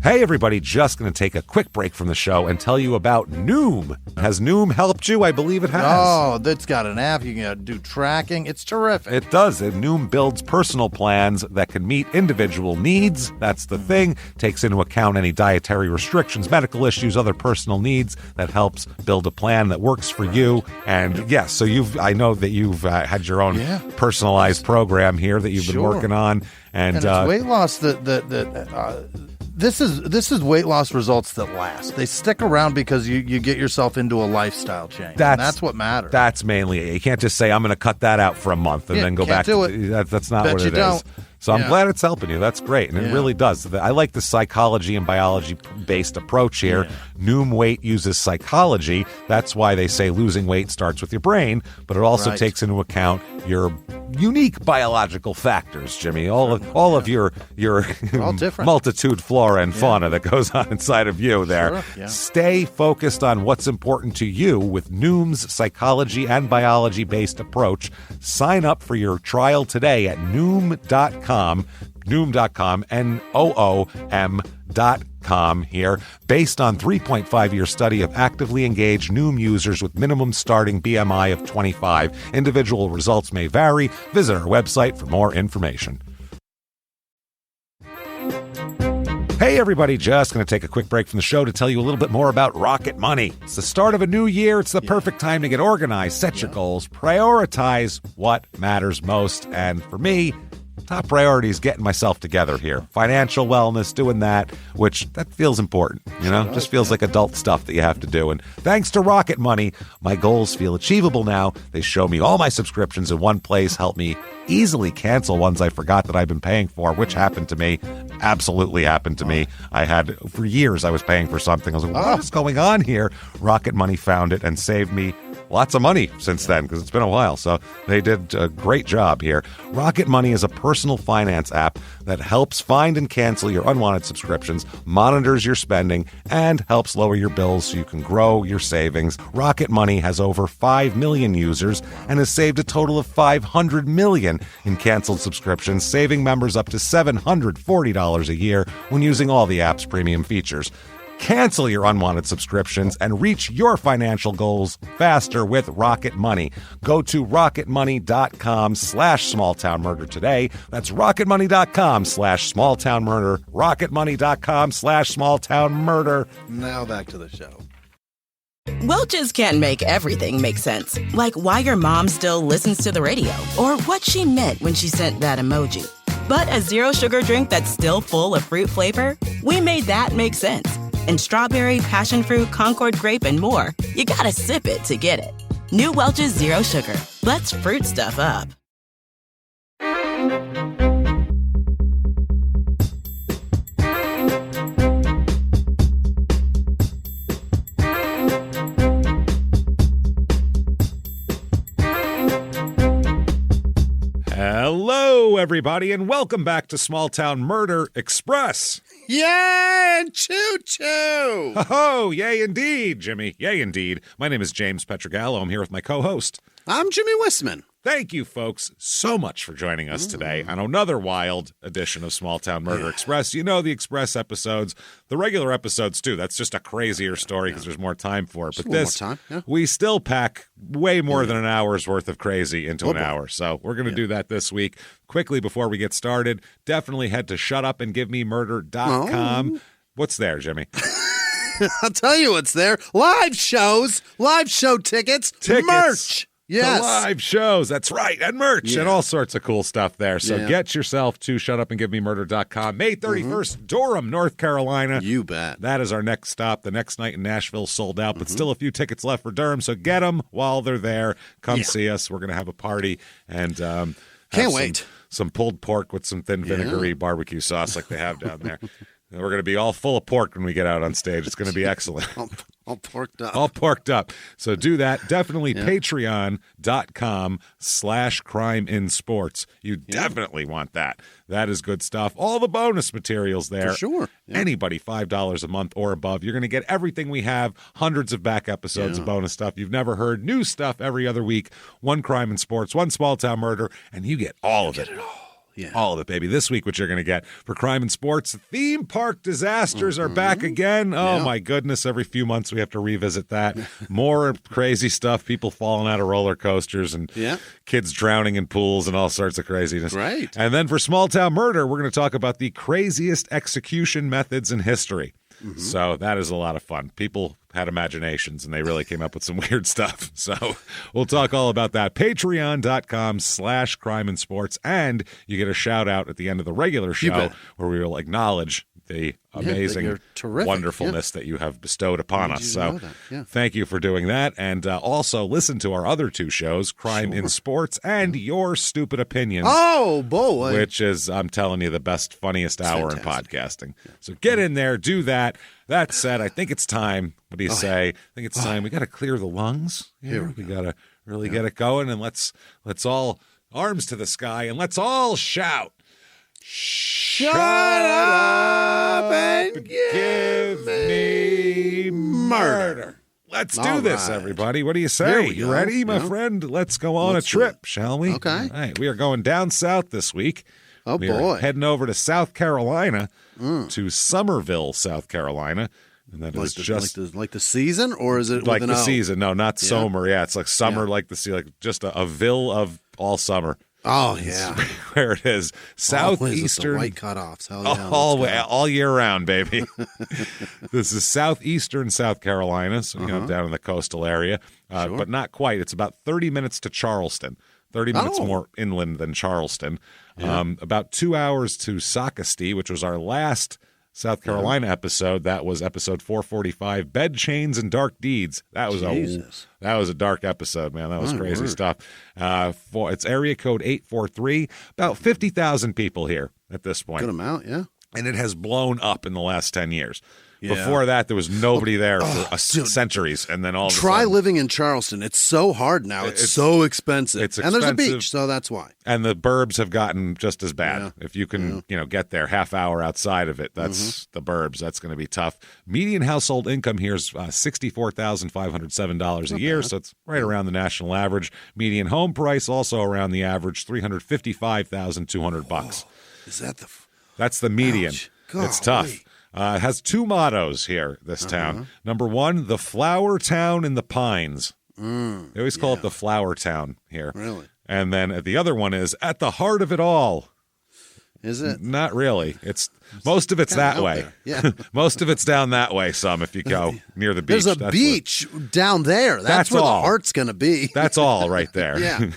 Hey everybody, just going to take a quick break from the show and tell you about Noom. Has Noom helped you? I believe it has. Oh, that's got an app. You can do tracking. It's terrific. It does. Noom builds personal plans that can meet individual needs. That's the thing. Takes into account any dietary restrictions, medical issues, other personal needs. That helps build a plan that works for you. And yes, so I know that you've had your own personalized program here that you've been working on. And it's weight loss This is weight loss results that last. They stick around because you get yourself into a lifestyle change. That's what matters. That's mainly it. You can't just say, I'm going to cut that out for a month and then go back to it. That's not what it is. So I'm glad it's helping you. That's great. And it really does. I like the psychology and biology-based approach here. Yeah. Noom Weight uses psychology. That's why they say losing weight starts with your brain, but it also takes into account your unique biological factors, Jimmy. All of your multitude flora and fauna that goes on inside of you there. Sure. Yeah. Stay focused on what's important to you with Noom's psychology and biology-based approach. Sign up for your trial today at Noom.com, Noom.com here, based on 3.5-year study of actively engaged Noom users with minimum starting BMI of 25. Individual results may vary. Visit our website for more information. Hey everybody, just going to take a quick break from the show to tell you a little bit more about Rocket Money. It's the start of a new year. It's the perfect time to get organized, set your goals, prioritize what matters most. And for me, top priority is getting myself together here. Financial wellness, doing that, which that feels important, just feels like adult stuff that you have to do. And thanks to Rocket Money, my goals feel achievable now. They show me all my subscriptions in one place, help me easily cancel ones I forgot that I've been paying for, which happened to me, absolutely happened to me. For years, I was paying for something. I was like, what is going on here? Rocket Money found it and saved me lots of money since then, because it's been a while. So they did a great job here. Rocket Money is a personal finance app that helps find and cancel your unwanted subscriptions, monitors your spending, and helps lower your bills so you can grow your savings. Rocket Money has over 5 million users and has saved a total of $500 million in canceled subscriptions, saving members up to $740 a year when using all the app's premium features. Cancel your unwanted subscriptions and reach your financial goals faster with Rocket Money. Go to rocketmoney.com/smalltownmurder today. That's rocketmoney.com/smalltownmurder. rocketmoney.com/smalltownmurder. Now back to the show. Welch's can't make everything make sense. Like why your mom still listens to the radio or what she meant when she sent that emoji. But a zero sugar drink that's still full of fruit flavor, we made that make sense. And strawberry, passion fruit, Concord grape, and more. You gotta sip it to get it. New Welch's Zero Sugar. Let's fruit stuff up. Hello, everybody, and welcome back to Small Town Murder Express. Yeah, choo-choo! Oh, yay indeed, Jimmy. Yay indeed. My name is James Pietragallo. I'm here with my co-host. I'm Jimmie Whisman. Thank you, folks, so much for joining us today on another wild edition of Small Town Murder Express. You know the Express episodes, the regular episodes, too. That's just a crazier story because there's more time for it. But this, we still pack way more than an hour's worth of crazy into an hour. So we're going to do that this week. Quickly, before we get started, definitely head to shutupandgivememurder.com. What's there, Jimmy? I'll tell you what's there. Live shows, live show tickets. Merch. Yes. The live shows, that's right, and merch, and all sorts of cool stuff there. So get yourself to shutupandgivememurder.com. May 31st, Durham, North Carolina. You bet. That is our next stop. The next night in Nashville sold out, but still a few tickets left for Durham, so get them while they're there. Come see us. We're going to have a party, and can't wait. Some pulled pork with some thin vinegary barbecue sauce like they have down there. And we're going to be all full of pork when we get out on stage. It's going to be excellent. All porked up. All porked up. So do that. Definitely patreon.com/crimeinsports. You definitely want that. That is good stuff. All the bonus materials there. For sure. Yeah. Anybody, $5 a month or above. You're going to get everything we have. Hundreds of back episodes of bonus stuff you've never heard. New stuff every other week. One crime in sports, one small town murder, and you get all of it. Get it all. Yeah. All of it, baby. This week, what you're going to get for crime and sports, theme park disasters are back again. Oh, my goodness. Every few months, we have to revisit that. More crazy stuff, people falling out of roller coasters and kids drowning in pools and all sorts of craziness. Right. And then for small town murder, we're going to talk about the craziest execution methods in history. So that is a lot of fun. People had imaginations, and they really came up with some weird stuff. So we'll talk all about that. Patreon.com/crime and sports. And you get a shout out at the end of the regular show where we will acknowledge the amazing wonderfulness that you have bestowed upon us. So thank you for doing that. And also listen to our other two shows, Crime in Sports and Your Stupid Opinions. Oh, boy. Which is, I'm telling you, the best, funniest hour in podcasting. So get in there, do that. That said, I think it's time. What do you say? I think it's time. We got to clear the lungs here. We got to really get it going. And let's all arms to the sky and let's all shout. Shut up and give me murder. Let's do this, everybody. What do you say? You ready, my friend? Let's go on a trip, shall we? Okay. All right. We are going down south this week. Oh, we boy. are heading over to South Carolina, to Summerville, South Carolina. And that is just like the season, or is it like with the an O? season? No, not summer. Yeah, it's like summer, like the sea, like just a ville of all summer. Oh, yeah. Where it is. Southeastern. The white cutoffs. All year round, baby. This is southeastern South Carolina, so down in the coastal area, but not quite. It's about 30 minutes to Charleston. 30 minutes more inland than Charleston. About 2 hours to Socastee, which was our last South Carolina episode. That was episode 445, Bed Chains and Dark Deeds. That was a dark episode, man. That was crazy stuff. It's area code 843. About 50,000 people here at this point. Good amount, yeah. And it has blown up in the last 10 years. Yeah. Before that, there was nobody there for centuries, and then all of a sudden, living in Charleston. It's so hard now. It's so expensive. It's expensive. And there's a beach, so that's why. And the burbs have gotten just as bad. If you can, get there half hour outside of it, that's the burbs. That's going to be tough. Median household income here is $64,507 a year, so it's right around the national average. Median home price also around the average, $355,200. Is that the? That's the median. It's tough. It has two mottos here, this town. Number one, the flower town in the pines. They always call it the flower town here. Really? And then the other one is at the heart of it all. Is it? Not really. It's most of it's that way. There. Yeah. Most of it's down that way, some, if you go near the beach. There's a beach down there. That's where all. The heart's going to be. That's all right there. Yeah.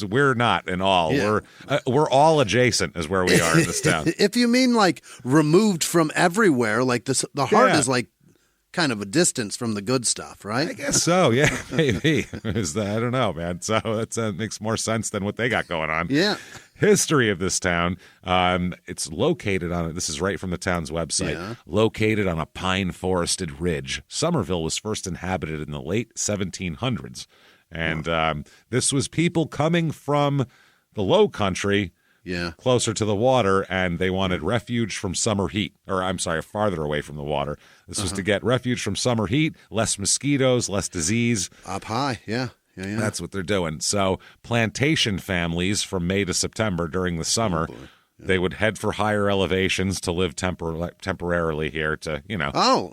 We're not in all. Yeah. We're all adjacent is where we are in this town. If you mean like removed from everywhere, like the heart is like kind of a distance from the good stuff, right? I guess so, yeah, maybe. I don't know, man. So that makes more sense than what they got going on. Yeah. History of this town. It's located on, this is right from the town's website, located on a pine forested ridge. Summerville was first inhabited in the late 1700s. And this was people coming from the low country closer to the water, and they wanted refuge from summer heat. Or, I'm sorry, farther away from the water. This was to get refuge from summer heat, less mosquitoes, less disease. Up high, yeah. That's what they're doing. So plantation families from May to September during the summer, they would head for higher elevations to live temporarily here to,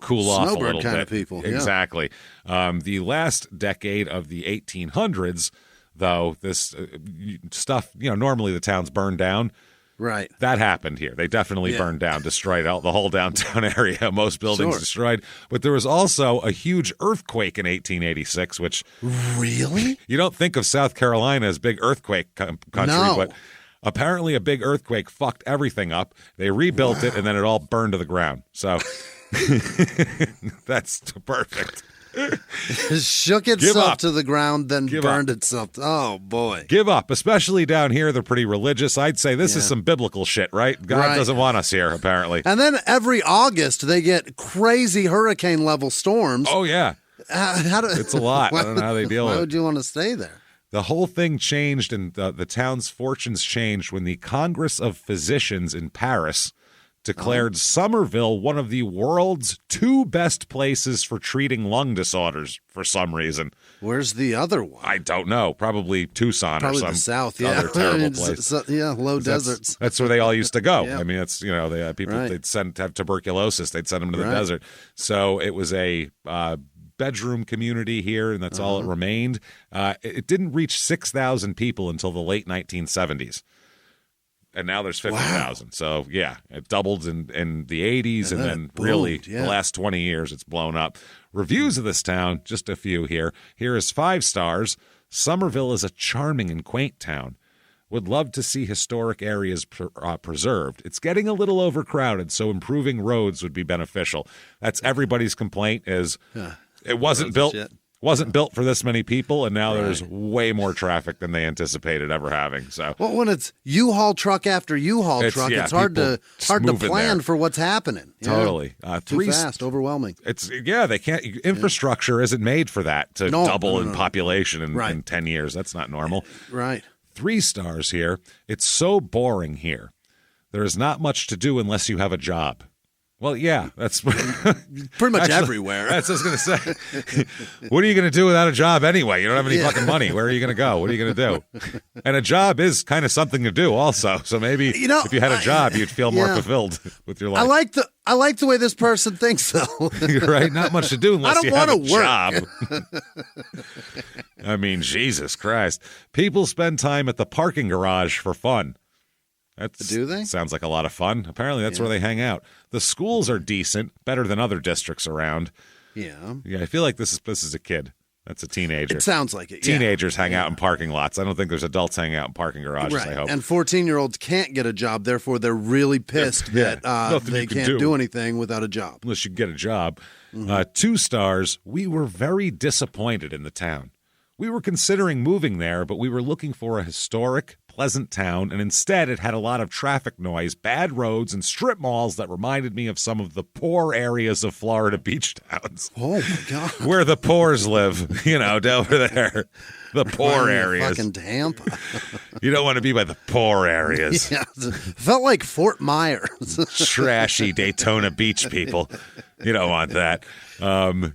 cool off a little kind bit. Of people. Exactly. The last decade of the 1800s, though, this stuff, normally the town's burned down. Right. That happened here. They definitely burned down, destroyed the whole downtown area. Most buildings destroyed. But there was also a huge earthquake in 1886, which... Really? You don't think of South Carolina as big earthquake country, but apparently a big earthquake fucked everything up. They rebuilt it, and then it all burned to the ground. So that's perfect. Shook itself to the ground, then burned itself. Oh, boy. Give up. Especially down here, they're pretty religious. I'd say this is some biblical shit, right? God doesn't want us here, apparently. And then every August, they get crazy hurricane-level storms. Oh, yeah. It's a lot. I don't know how they deal with it. Why would you want to stay there? The whole thing changed, and the town's fortunes changed when the Congress of Physicians in Paris declared Summerville one of the world's 2 best places for treating lung disorders for some reason. Where's the other one? I don't know. Probably Tucson or some the South, yeah. other terrible place. Low deserts. That's where they all used to go. Yeah. I mean, it's, they had people, Right. they'd have tuberculosis. They'd send them to the Right. desert. So it was a bedroom community here, and that's all it remained. It didn't reach 6,000 people until the late 1970s. And now there's 50,000. Wow. So, yeah, it doubled in the 80s, and then boomed, really yeah. the last 20 years it's blown up. Reviews of this town, just a few here. Here is 5 stars. Summerville is a charming and quaint town. Would love to see historic areas preserved. It's getting a little overcrowded, so improving roads would be beneficial. That's everybody's complaint is it wasn't built. Wasn't built for this many people, and now there's way more traffic than they anticipated ever having. So, well, when it's U-Haul truck after U-Haul truck, it's hard to plan for what's happening. Totally, too fast, overwhelming. They can't. Infrastructure isn't made for that to double in population in 10 years. That's not normal. Right. 3 stars here. It's so boring here. There is not much to do unless you have a job. Well, yeah, that's pretty much everywhere. That's what I was going to say. What are you going to do without a job anyway? You don't have any fucking money. Where are you going to go? What are you going to do? And a job is kind of something to do also. So maybe if you had a job, you'd feel more fulfilled with your life. I like the way this person thinks, though. Right? Not much to do unless you have a work. job. I mean, Jesus Christ. People spend time at the parking garage for fun. Do they? Sounds like a lot of fun. Apparently, that's where they hang out. The schools are decent, better than other districts around. Yeah. Yeah, I feel like this is a kid. That's a teenager. It sounds like it. Teenagers hang out in parking lots. I don't think there's adults hanging out in parking garages, right. I hope. And 14-year-olds can't get a job, therefore they're really pissed that they can't do anything without a job. Unless you get a job. 2 stars, we were very disappointed in the town. We were considering moving there, but we were looking for a historic, pleasant town, and instead it had a lot of traffic noise, bad roads, and strip malls that reminded me of some of the poor areas of Florida beach towns. Oh, my God. Where the poors live, over there. The poor areas. Fucking Tampa. You don't want to be by the poor areas. Yeah, felt like Fort Myers. Trashy Daytona Beach people. You don't want that.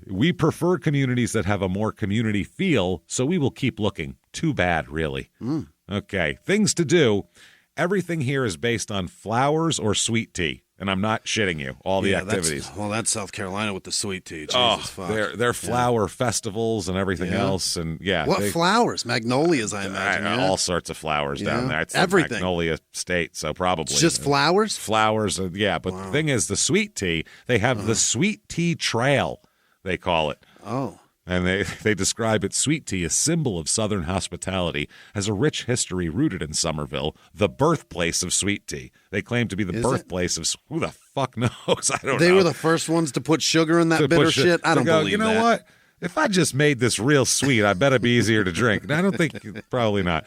We prefer communities that have a more community feel, so we will keep looking. Too bad, really. Okay, things to do. Everything here is based on flowers or sweet tea. And I'm not shitting you, all the activities. That's South Carolina with the sweet tea. Jesus fuck. Their flower festivals and everything else. And what flowers? Magnolias, I imagine. All sorts of flowers down there. It's everything. The Magnolia State, so probably. It's just flowers? Flowers, yeah. But the thing is, the sweet tea, they have the Sweet Tea Trail, they call it. Oh. And they describe it, sweet tea, a symbol of Southern hospitality, has a rich history rooted in Summerville, the birthplace of sweet tea. They claim to be the birthplace of... Who the fuck knows? I don't know. They were the first ones to put sugar in that bitter shit? I don't believe that. You know what? If I just made this real sweet, I bet it'd be easier to drink. And I don't think... Probably not.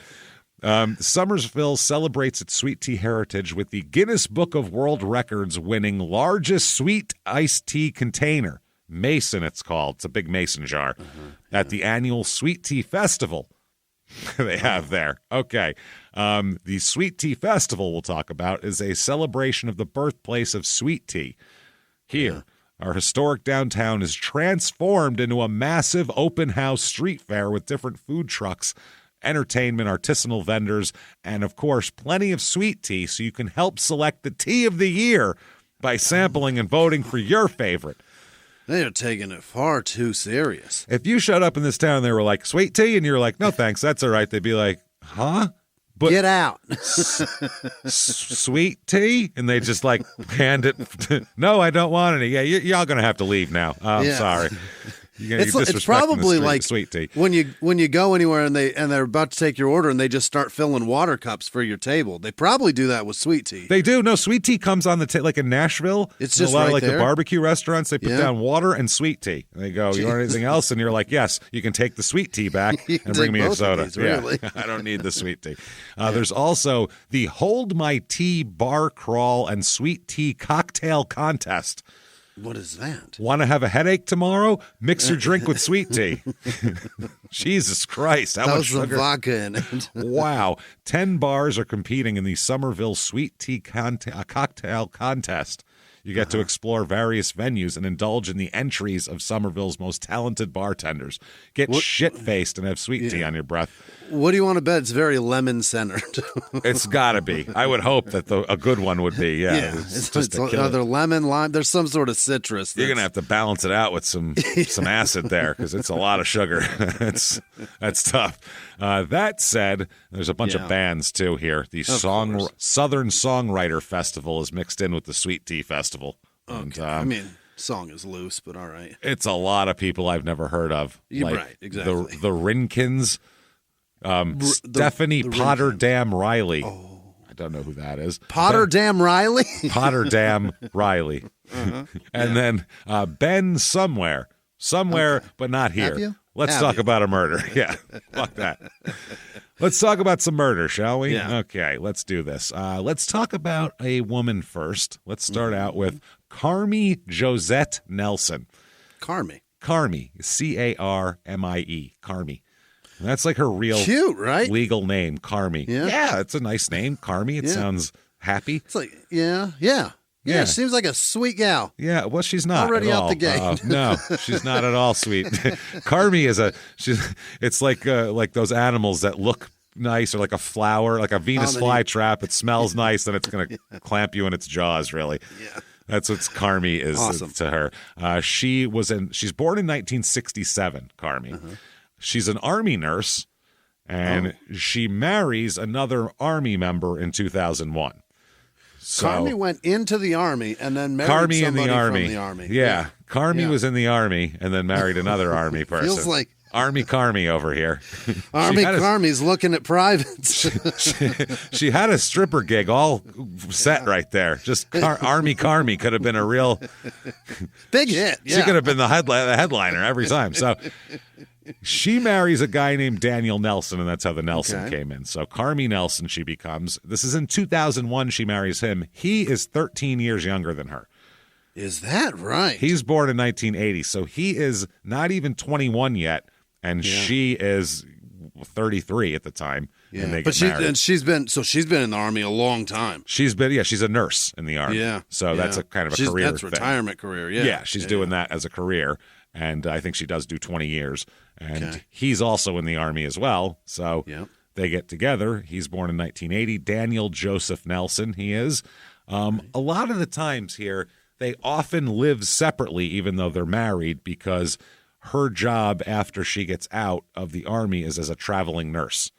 Summerville celebrates its sweet tea heritage with the Guinness Book of World Records winning largest sweet iced tea container. Mason, it's called. It's a big mason jar at the annual Sweet Tea Festival they have there. Okay. The Sweet Tea Festival we'll talk about is a celebration of the birthplace of sweet tea. Here, our historic downtown is transformed into a massive open house street fair with different food trucks, entertainment, artisanal vendors, and, of course, plenty of sweet tea so you can help select the tea of the year by sampling and voting for your favorite. They are taking it far too serious. If you showed up in this town and they were like, sweet tea, and you're like, no, thanks, that's all right, they'd be like, huh? But get out. Sweet tea? And they just like hand it. No, I don't want any. Yeah, y'all going to have to leave now. I'm sorry. It's probably like sweet tea. when you go anywhere and they're about to take your order and they just start filling water cups for your table. They probably do that with sweet tea. They do. No, sweet tea comes on the like in Nashville. It's just a lot right of there. The barbecue restaurants. They put down water and sweet tea. And they go, you want anything else? And you're like, yes. You can take the sweet tea back and bring me a soda. These, really. Yeah, I don't need the sweet tea. There's also the Hold My Tea bar crawl and sweet tea cocktail contest. What is that? Want to have a headache tomorrow? Mix your drink with sweet tea. Jesus Christ. How much sugar? Vodka in it. Wow. 10 bars are competing in the Summerville Sweet Tea Cocktail Contest. You get to explore various venues and indulge in the entries of Summerville's most talented bartenders. Get shit-faced and have sweet tea on your breath. What do you want to bet? It's very lemon-centered. It's got to be. I would hope that a good one would be, yeah. It's either lemon, lime. There's some sort of citrus. You're going to have to balance it out with some acid there because it's a lot of sugar. That's tough. That said, there's a bunch of bands, too, here. The Southern Songwriter Festival is mixed in with the Sweet Tea Festival. Okay. And, song is loose, but all right. It's a lot of people I've never heard of. Right, exactly. The Rinkins, Stephanie Potterdam Riley. Oh. I don't know who that is. Potterdam Riley? Potterdam Riley. And then Ben Somewhere, but not here. Have you? Let's talk about a murder. Yeah, fuck that. Let's talk about some murder, shall we? Yeah. Okay, let's do this. Let's talk about a woman first. Let's start out with Carmi Josette Nelson. Carmi, C-A-R-M-I-E. Carmi. That's like her real cute, right? Legal name, Carmi. Yeah, it's a nice name, Carmi. It sounds happy. It's like, yeah. She seems like a sweet gal. Yeah, well, she's not already at out all. the gate. No, she's not at all sweet. Carmi is it's like those animals that look nice, or like a flower, like a Venus flytrap. It smells nice, then it's going to clamp you in its jaws, really. Yeah. That's what Carmi is to her. She's born in 1967, Carmi. She's an Army nurse, and she marries another Army member in 2001. So, Carmi went into the Army and then married somebody from the Army. Yeah. Carmi was in the Army and then married another Army person. Feels like Army Carmi over here. Carmi's looking at privates. She had a stripper gig all set right there. Just Army Carmi could have been a real big hit. Yeah. She could have been the headliner every time. So she marries a guy named Daniel Nelson, and that's how the Nelson came in. So Carmi Nelson she becomes. This is in 2001 she marries him. He is 13 years younger than her. Is that right? He's born in 1980, so he is not even 21 yet, and she is 33 at the time. Yeah, and they but get married. she's been in the Army a long time. She's a nurse in the Army. Yeah, so that's a kind of a career. That's retirement career. Yeah, she's doing that as a career, and I think she does do 20 years. And he's also in the Army as well. So they get together. He's born in 1980. Daniel Joseph Nelson, he is. A lot of the times here, they often live separately, even though they're married, because her job after she gets out of the Army is as a traveling nurse.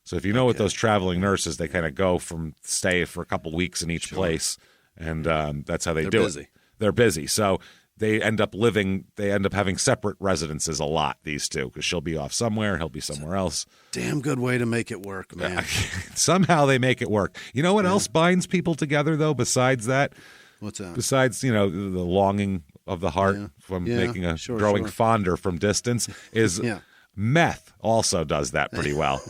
So if you know what those traveling nurses, they kind of stay for a couple weeks in each place, and that's how they do it. They're busy. So they end up having separate residences a lot, these two, because she'll be off somewhere, he'll be somewhere else. Damn good way to make it work, man. Somehow they make it work. You know what else binds people together, though, besides that? What's that? Besides, the longing of the heart from growing fonder from distance, is meth also does that pretty well.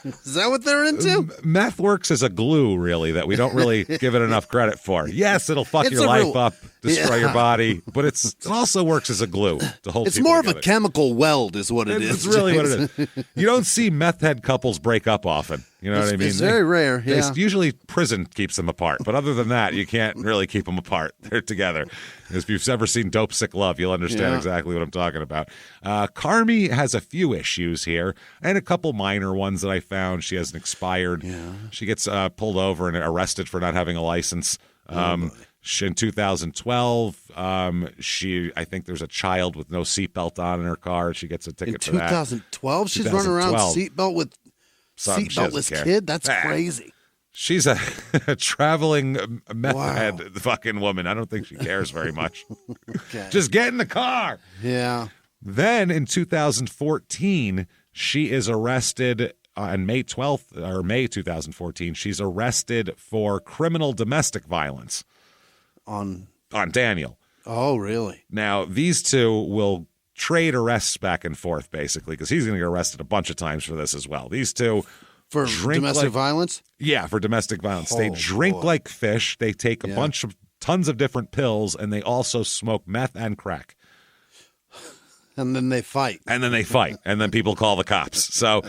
Is that what they're into? Meth works as a glue, really, that we don't really give it enough credit for. Yes, it'll fuck your life up, destroy your body, but it also works as a glue to hold it's people more together. of a chemical weld is what it is. It's really what it is. You don't see meth head couples break up often. You know what I mean? It's very rare, Usually prison keeps them apart, but other than that, you can't really keep them apart. They're together. If you've ever seen Dope Sick Love, you'll understand exactly what I'm talking about. Carmi has a few issues here, and a couple minor ones that I found. She has an expired. Yeah. She gets pulled over and arrested for not having a license. In 2012, I think there's a child with no seatbelt on in her car. She gets a ticket for that. 2012? She's running around seatbeltless kid? That's crazy. She's a traveling meth head fucking woman. I don't think she cares very much. Just get in the car. Yeah. Then in 2014, she is arrested on May 2014. She's arrested for criminal domestic violence on Daniel. Oh, really? Now, these two will trade arrests back and forth, basically, because he's going to get arrested a bunch of times for this as well. These two for domestic violence? Yeah, for domestic violence. They drink like fish. They take a bunch of tons of different pills, and they also smoke meth and crack. And then they fight. And then people call the cops. So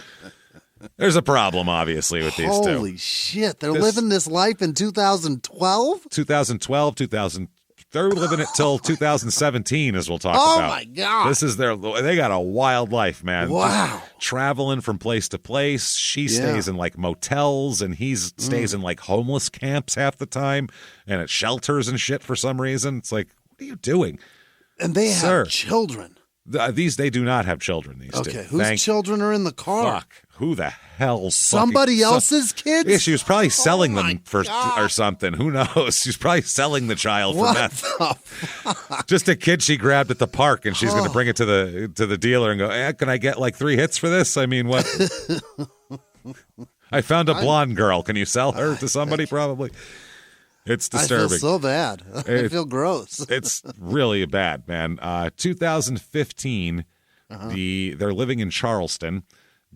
there's a problem, obviously, with these two. Holy shit. They're living this life in 2012? 2012, they're living it till 2017, as we'll talk about. Oh, my God. This is they got a wild life, man. Wow. Just traveling from place to place. She stays in, like, motels, and he stays in, like, homeless camps half the time and at shelters and shit for some reason. It's like, what are you doing? And they have children. They do not have children, these two. Okay, whose children are in the car? Fuck. Who the hell? Somebody else's kids? Yeah, she was probably selling them or something. Who knows? She's probably selling the child for meth. Just a kid she grabbed at the park, and she's going to bring it to the dealer and go, can I get like 3 hits for this? I mean, what? I found a blonde girl. Can you sell her to somebody? Probably. It's disturbing. I feel so bad. I feel gross. It's really bad, man. 2015, they're living in Charleston.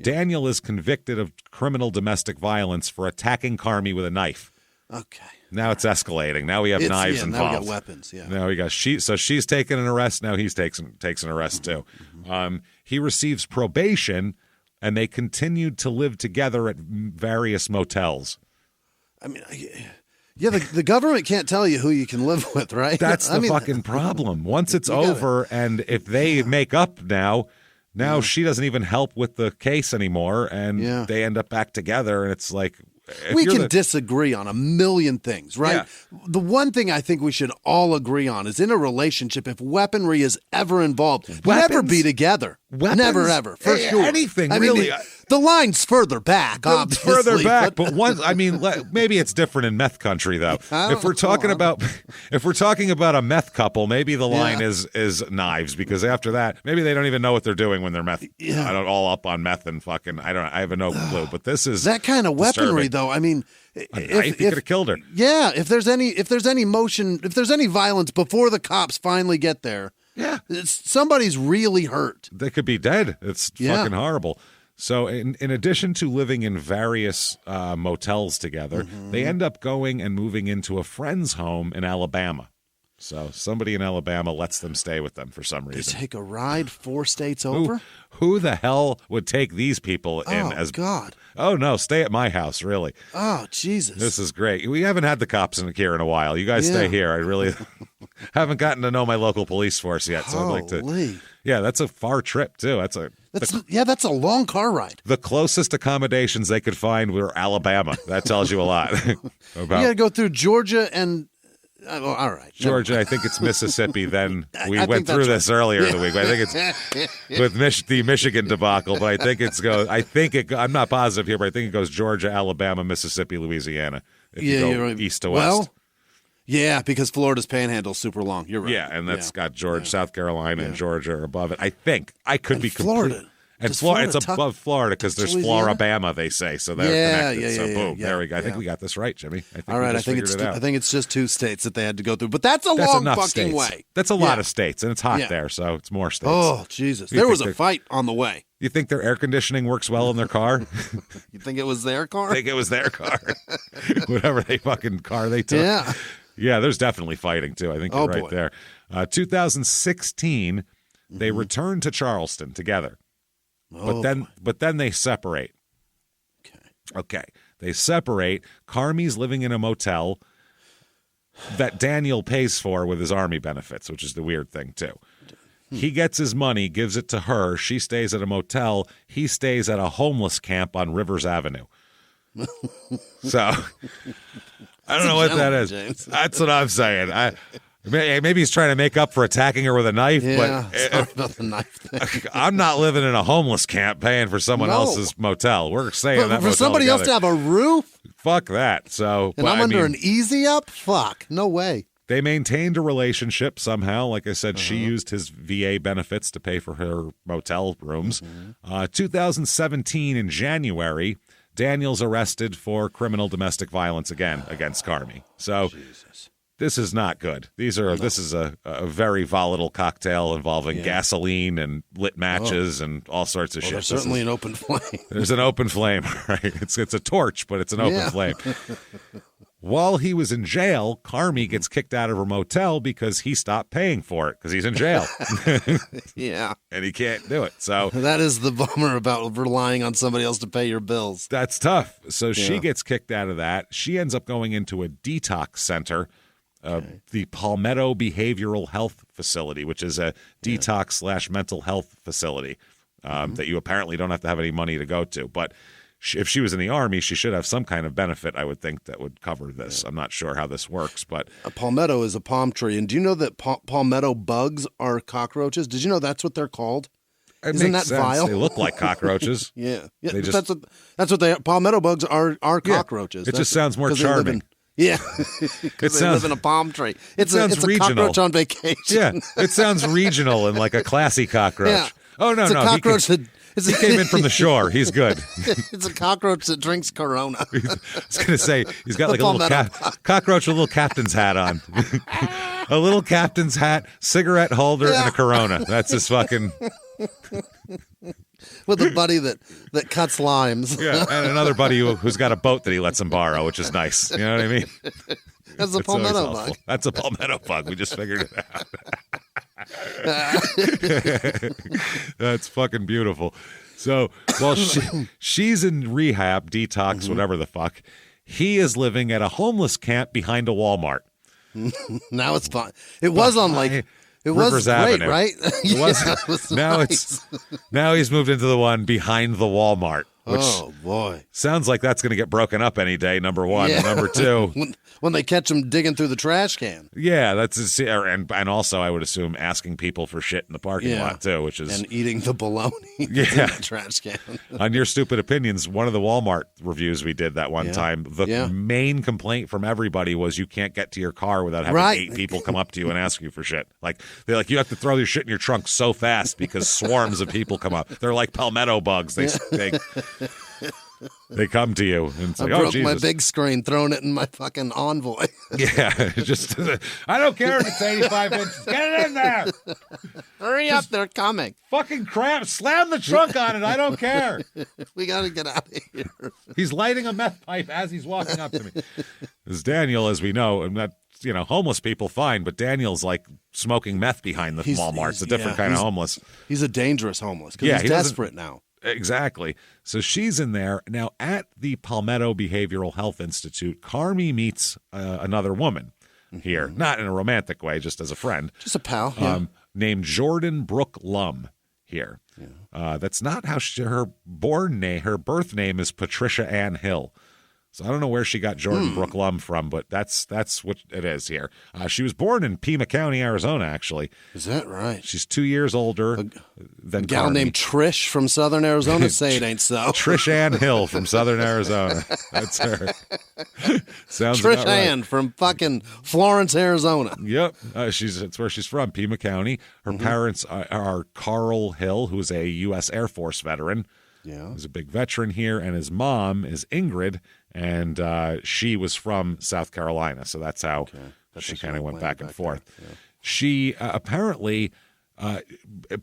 Daniel is convicted of criminal domestic violence for attacking Carmi with a knife. Okay. Now it's escalating. Now we have knives involved. Now we got weapons, Now we got so she's taken an arrest. Now he's takes an arrest too. He receives probation, and they continued to live together at various motels. I mean, yeah, the government can't tell you who you can live with, right? That's the fucking problem. Once it's over, and if they make up now she doesn't even help with the case anymore, and they end up back together, and it's like... We can disagree on a million things, right? Yeah. The one thing I think we should all agree on is in a relationship, if weaponry is ever involved, never be together. Never, ever, for sure. Anything, really. The line's further back, obviously. Further back, but maybe it's different in meth country, though. If we're talking about a meth couple, maybe the line is knives, because after that, maybe they don't even know what they're doing when they're meth. Yeah. I don't all up on meth and fucking. I have no clue. But this is that kind of weaponry, though. I mean, he could have killed her. Yeah, if there's any motion, if there's any violence before the cops finally get there. Yeah, somebody's really hurt. They could be dead. It's fucking horrible. So in addition to living in various motels together, they end up going and moving into a friend's home in Alabama. So somebody in Alabama lets them stay with them for some reason. They take a ride 4 states over? Who the hell would take these people in as... God. Oh, no, stay at my house, really. Oh, Jesus. This is great. We haven't had the cops in here in a while. You guys stay here. I really haven't gotten to know my local police force yet, so I'd like to... Yeah, that's a far trip, too. That's a long car ride. The closest accommodations they could find were Alabama. That tells you a lot. You got to go through Georgia and... all right. Georgia, I think it's Mississippi. Then we went through this earlier in the week. I think it's with the Michigan debacle, but I'm not positive here, but I think it goes Georgia, Alabama, Mississippi, Louisiana. If you go east to west. Well, yeah, because Florida's panhandle is super long. You're right. Yeah, and that's got Georgia, South Carolina, and Georgia are above it. I think could be Florida. And it's above Florida because there's Florabama, they say. So they're connected. So boom, there we go. I think we got this right, Jimmy. All right, I think it's just 2 states that they had to go through, but that's long fucking way. That's a lot of states, and it's hot there, so it's more states. Oh Jesus, there was a fight on the way. You think their air conditioning works well in their car? You think it was their car? I think it was their car. Whatever fucking car they took. Yeah, there's definitely fighting too. I think you're right there. 2016, they returned to Charleston together. But then they separate. Okay. They separate. Carmi's living in a motel that Daniel pays for with his army benefits, which is the weird thing, too. He gets his money, gives it to her. She stays at a motel. He stays at a homeless camp on Rivers Avenue. So, I don't know what that is. James. That's what I'm saying. Maybe he's trying to make up for attacking her with a knife, but sorry about the knife thing. I'm not living in a homeless camp paying for someone else's motel. We're staying in that motel for somebody else to have a roof? Fuck that. So, and I'm under an easy up? Fuck. No way. They maintained a relationship somehow. Like I said, she used his VA benefits to pay for her motel rooms. 2017 in January, Daniel's arrested for criminal domestic violence again against Carmi. So this is not good. This is a very volatile cocktail involving gasoline and lit matches and all sorts of shit. There's certainly an open flame. There's an open flame, right? It's a torch, but it's an open flame. While he was in jail, Carmi gets kicked out of her motel because he stopped paying for it because he's in jail. Yeah. And he can't do it. So that is the bummer about relying on somebody else to pay your bills. That's tough. So she gets kicked out of that. She ends up going into a detox center, the Palmetto Behavioral Health Facility, which is a detox/mental health facility that you apparently don't have to have any money to go to. But if she was in the Army, she should have some kind of benefit, I would think, that would cover this. I'm not sure how this works, but a palmetto is a palm tree. And do you know that palmetto bugs are cockroaches? Did you know that's what they're called? Isn't that sense. vile? They look like cockroaches. Yeah. That's what they are. Palmetto bugs are cockroaches. It just sounds more charming. Because they live in a palm tree. It's a cockroach on vacation. Yeah, it sounds regional and like a classy cockroach. Yeah. Oh, no, it's no. A cockroach he came in from the shore. He's good. It's a cockroach that drinks Corona. I was going to say, he's got like a little cockroach with a little captain's hat on. A little captain's hat, cigarette holder, and a Corona. That's his fucking... With a buddy that cuts limes. Yeah, and another buddy who's got a boat that he lets him borrow, which is nice. You know what I mean? That's a palmetto bug. That's a palmetto bug. We just figured it out. That's fucking beautiful. So, well, she's in rehab, detox, whatever the fuck. He is living at a homeless camp behind a Walmart. Now it's fine. It was on like... It Rivers was Avenue. great, right? It was now nice. Now he's moved into the one behind the Walmart. Which boy, sounds like that's going to get broken up any day. Number one, and number two, when they catch him digging through the trash can. Yeah, that's and also I would assume asking people for shit in the parking lot too, which is and eating the bologna in the trash can. On Your Stupid Opinions, one of the Walmart reviews we did that one time, the main complaint from everybody was you can't get to your car without having 8 people come up to you and ask you for shit. Like they're like you have to throw your shit in your trunk so fast because swarms of people come up. They're like palmetto bugs. They come to you and say, I broke my big screen throwing it in my fucking Envoy. Yeah, just I don't care if it's 85 inches. Get it in there. Hurry up, they're coming. Fucking crap. Slam the trunk on it. I don't care. We got to get out of here. He's lighting a meth pipe as he's walking up to me. This Daniel, as we know, and that, homeless people, fine, but Daniel's like smoking meth behind the Walmart. It's a different kind of homeless. He's a dangerous homeless because he's desperate now. Exactly. So she's in there. Now, at the Palmetto Behavioral Health Institute, Carmi meets another woman here. Not in a romantic way, just as a friend. Just a pal. Named Jordan Brooke Lum here. Yeah. That's not how her birth name is Patricia Ann Hill. So I don't know where she got Jordan Brooke Lum from, but that's what it is here. She was born in Pima County, Arizona, actually. Is that right? She's 2 years older than a gal Carmi. named Trish from Southern Arizona. Say it ain't so. Trish Ann Hill from Southern Arizona. That's her. Sounds Trish about right. Ann from fucking Florence, Arizona. Yep. It's where she's from, Pima County. Her parents are Carl Hill, who's a U.S. Air Force veteran. Yeah. He's a big veteran here, and his mom is Ingrid, and she was from South Carolina, so that's how she kind of went back and forth. Yeah. She apparently,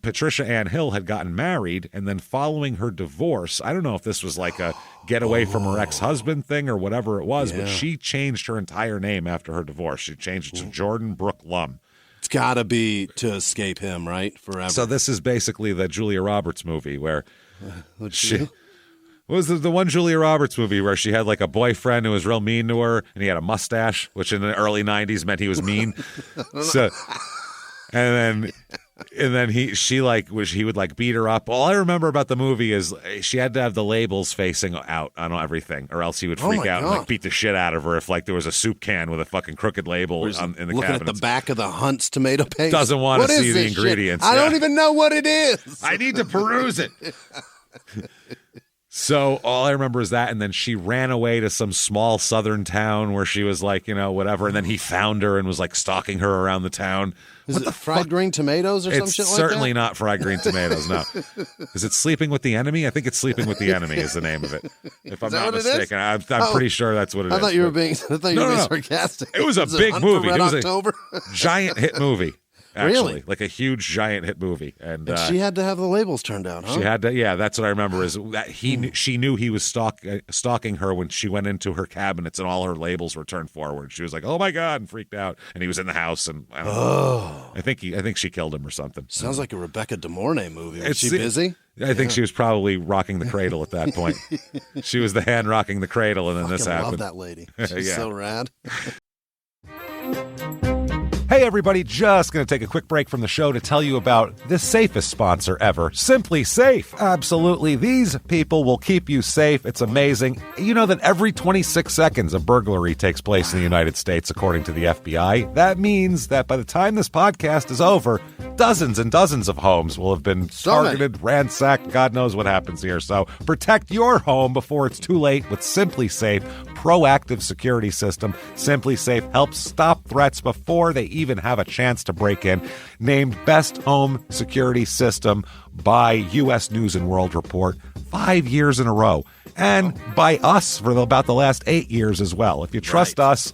Patricia Ann Hill had gotten married, and then following her divorce, I don't know if this was like a get away from her ex-husband thing or whatever it was, but she changed her entire name after her divorce. She changed it to Jordan Brooke Lum. It's got to be to escape him, right? Forever. So this is basically the Julia Roberts movie where she... What was the one Julia Roberts movie where she had like a boyfriend who was real mean to her and he had a mustache, which in the early 90s meant he was mean. So, and then he would like beat her up. All I remember about the movie is she had to have the labels facing out on everything, or else he would freak out and like beat the shit out of her if like there was a soup can with a fucking crooked label in the looking cabinets. at the back of the Hunt's tomato paste. Doesn't want to see the ingredients. I don't even know what it is. I need to peruse it. So all I remember is that, and then she ran away to some small southern town where she was like, whatever, and then he found her and was like stalking her around the town. Is it fried green tomatoes or some shit like that? It's certainly not fried green tomatoes, no. Is it Sleeping with the Enemy? I think it's Sleeping with the Enemy is the name of it. If I'm not mistaken. I'm pretty sure that's what it is. I thought you were being sarcastic. It was a big movie. It was October? a giant hit movie. actually. Really? Like a huge, giant hit movie. And she had to have the labels turned down, huh? She had to, yeah, that's what I remember is that she knew he was stalking her when she went into her cabinets and all her labels were turned forward. She was like, oh my God, and freaked out. And he was in the house and I don't know. I think she killed him or something. Sounds like a Rebecca De Mornay movie. Was she busy? I think she was probably rocking the cradle at that point. She was the hand rocking the cradle, and then this happened. I love that lady. She's so rad. Hey everybody, just going to take a quick break from the show to tell you about the safest sponsor ever, Simply Safe. Absolutely, these people will keep you safe. It's amazing. You know that every 26 seconds a burglary takes place in the United States, according to the FBI. That means that by the time this podcast is over, dozens and dozens of homes will have been targeted, ransacked, God knows what happens here. So protect your home before it's too late with Simply Safe proactive security system. Simply Safe helps stop threats before they even have a chance to break in. Named Best Home Security System by U.S. News and World Report 5 years in a row. And by us for about the last 8 years as well. If you trust us,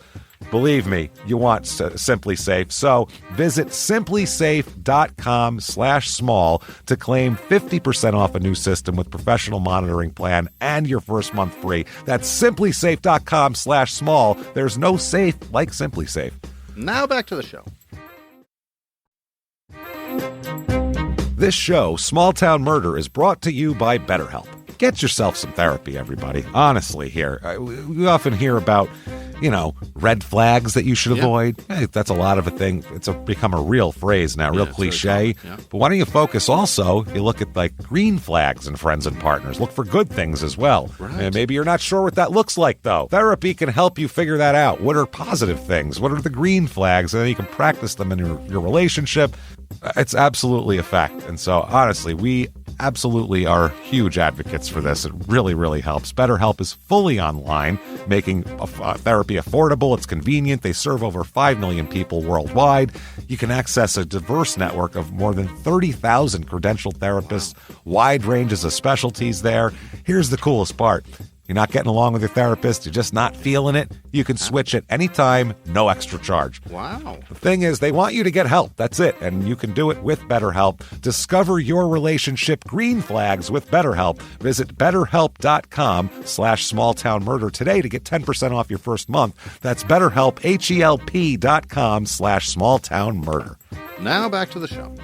believe me, you want Simply Safe. So visit simplysafe.com/small to claim 50% off a new system with professional monitoring plan and your first month free. That's simplysafe.com/small. There's no safe like Simply Safe. Now back to the show. This show, Small Town Murder, is brought to you by BetterHelp. Get yourself some therapy, everybody. Honestly, here. We often hear about, red flags that you should avoid. Hey, that's a lot of a thing. It's become a real phrase now, real cliche. Yeah. But why don't you focus also, you look at like green flags in friends and partners. Look for good things as well. Right. And maybe you're not sure what that looks like, though. Therapy can help you figure that out. What are positive things? What are the green flags? And then you can practice them in your relationship. It's absolutely a fact. And so, honestly, we absolutely are huge advocates for this. It really, really helps. BetterHelp is fully online, making therapy affordable. It's convenient. They serve over 5 million people worldwide. You can access a diverse network of more than 30,000 credentialed therapists, wide ranges of specialties there. Here's the coolest part. You're not getting along with your therapist, you're just not feeling it, you can switch at any time, no extra charge. Wow. The thing is, they want you to get help. That's it. And you can do it with BetterHelp. Discover your relationship green flags with BetterHelp. Visit BetterHelp.com/smalltownmurder today to get 10% off your first month. That's BetterHelp, HELP.com/smalltownmurder. Now back to the show.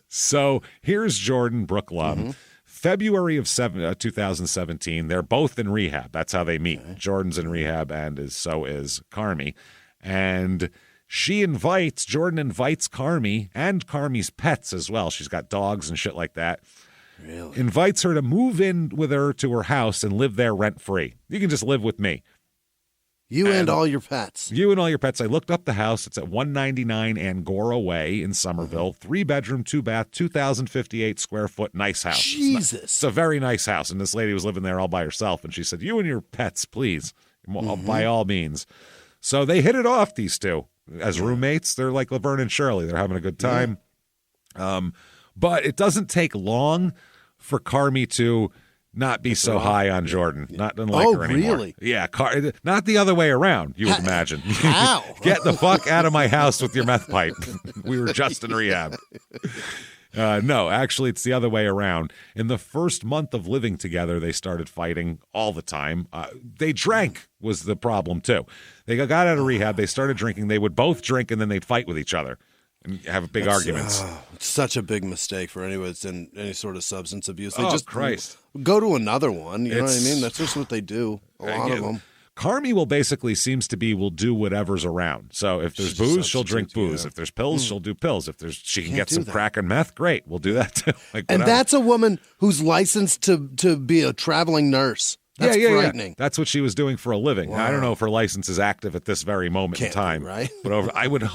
So here's Jordan Brooklum. Mm-hmm. February of 2017, they're both in rehab. That's how they meet. Okay. Jordan's in rehab, and so is Carmi. And Jordan invites Carmi and Carmi's pets as well. She's got dogs and shit like that. Really? Invites her to move in with her to her house and live there rent-free. You can just live with me. You and all your pets. You and all your pets. I looked up the house. It's at 199 Angora Way in Summerville. 3-bedroom, 2-bath, 2,058 square foot. Nice house. Jesus. It's a very nice house. And this lady was living there all by herself. And she said, you and your pets, please, by all means. So they hit it off, these two. As roommates, they're like Laverne and Shirley. They're having a good time. Yeah. But it doesn't take long for Carmi to not be so high on Jordan. Not like her anymore. Really? Yeah, not the other way around, you would imagine. How? Get the fuck out of my house with your meth pipe. We were just in rehab. No, actually, it's the other way around. In the first month of living together, they started fighting all the time. They drank was the problem, too. They got out of rehab. They started drinking. They would both drink, and then they'd fight with each other and have big arguments. It's such a big mistake for anyone that's in any sort of substance abuse. They Christ. Go to another one. You know what I mean? That's just what they do. A lot of them. Carmi will do whatever's around. So if there's booze, she'll drink booze. Yeah. If there's pills, she'll do pills. If she can get some crack and meth, great. We'll do that too. And that's a woman who's licensed to be a traveling nurse. That's frightening. Yeah. That's what she was doing for a living. Wow. I don't know if her license is active at this very moment in time. Right? But I would.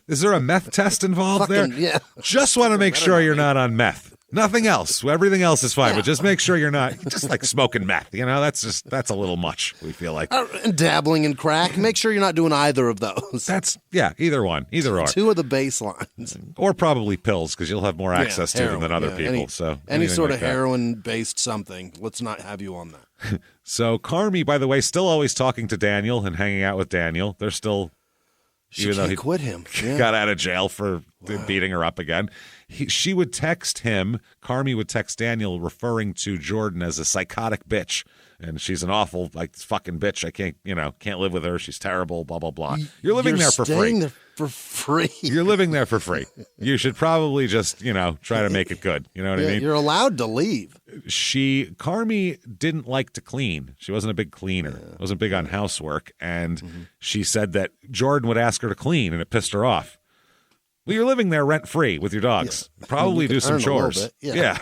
Is there a meth test involved there? Yeah. Just want to make sure you're not on meth. Nothing else. Everything else is fine, but just make sure you're not just like smoking meth. That's a little much, we feel like. And dabbling in crack. Make sure you're not doing either of those. Either one. Either or. Two of the baselines. Or probably pills, because you'll have more access to them than other people. Any sort of heroin-based something. Let's not have you on that. So Carmi, by the way, still always talking to Daniel and hanging out with Daniel. They're still She can't quit him. Yeah. Got out of jail for beating her up again. She would text him, Carmi would text Daniel referring to Jordan as a psychotic bitch. And she's an awful, fucking bitch. I can't live with her. She's terrible, blah, blah, blah. You're living there for free. There for free. You're living there for free. You should probably just, try to make it good. You know what I mean? You're allowed to leave. Carmi didn't like to clean. She wasn't a big cleaner. Wasn't big on housework. And she said that Jordan would ask her to clean, and it pissed her off. Well, you're living there rent-free with your dogs. Yeah. Probably do some chores. Yeah.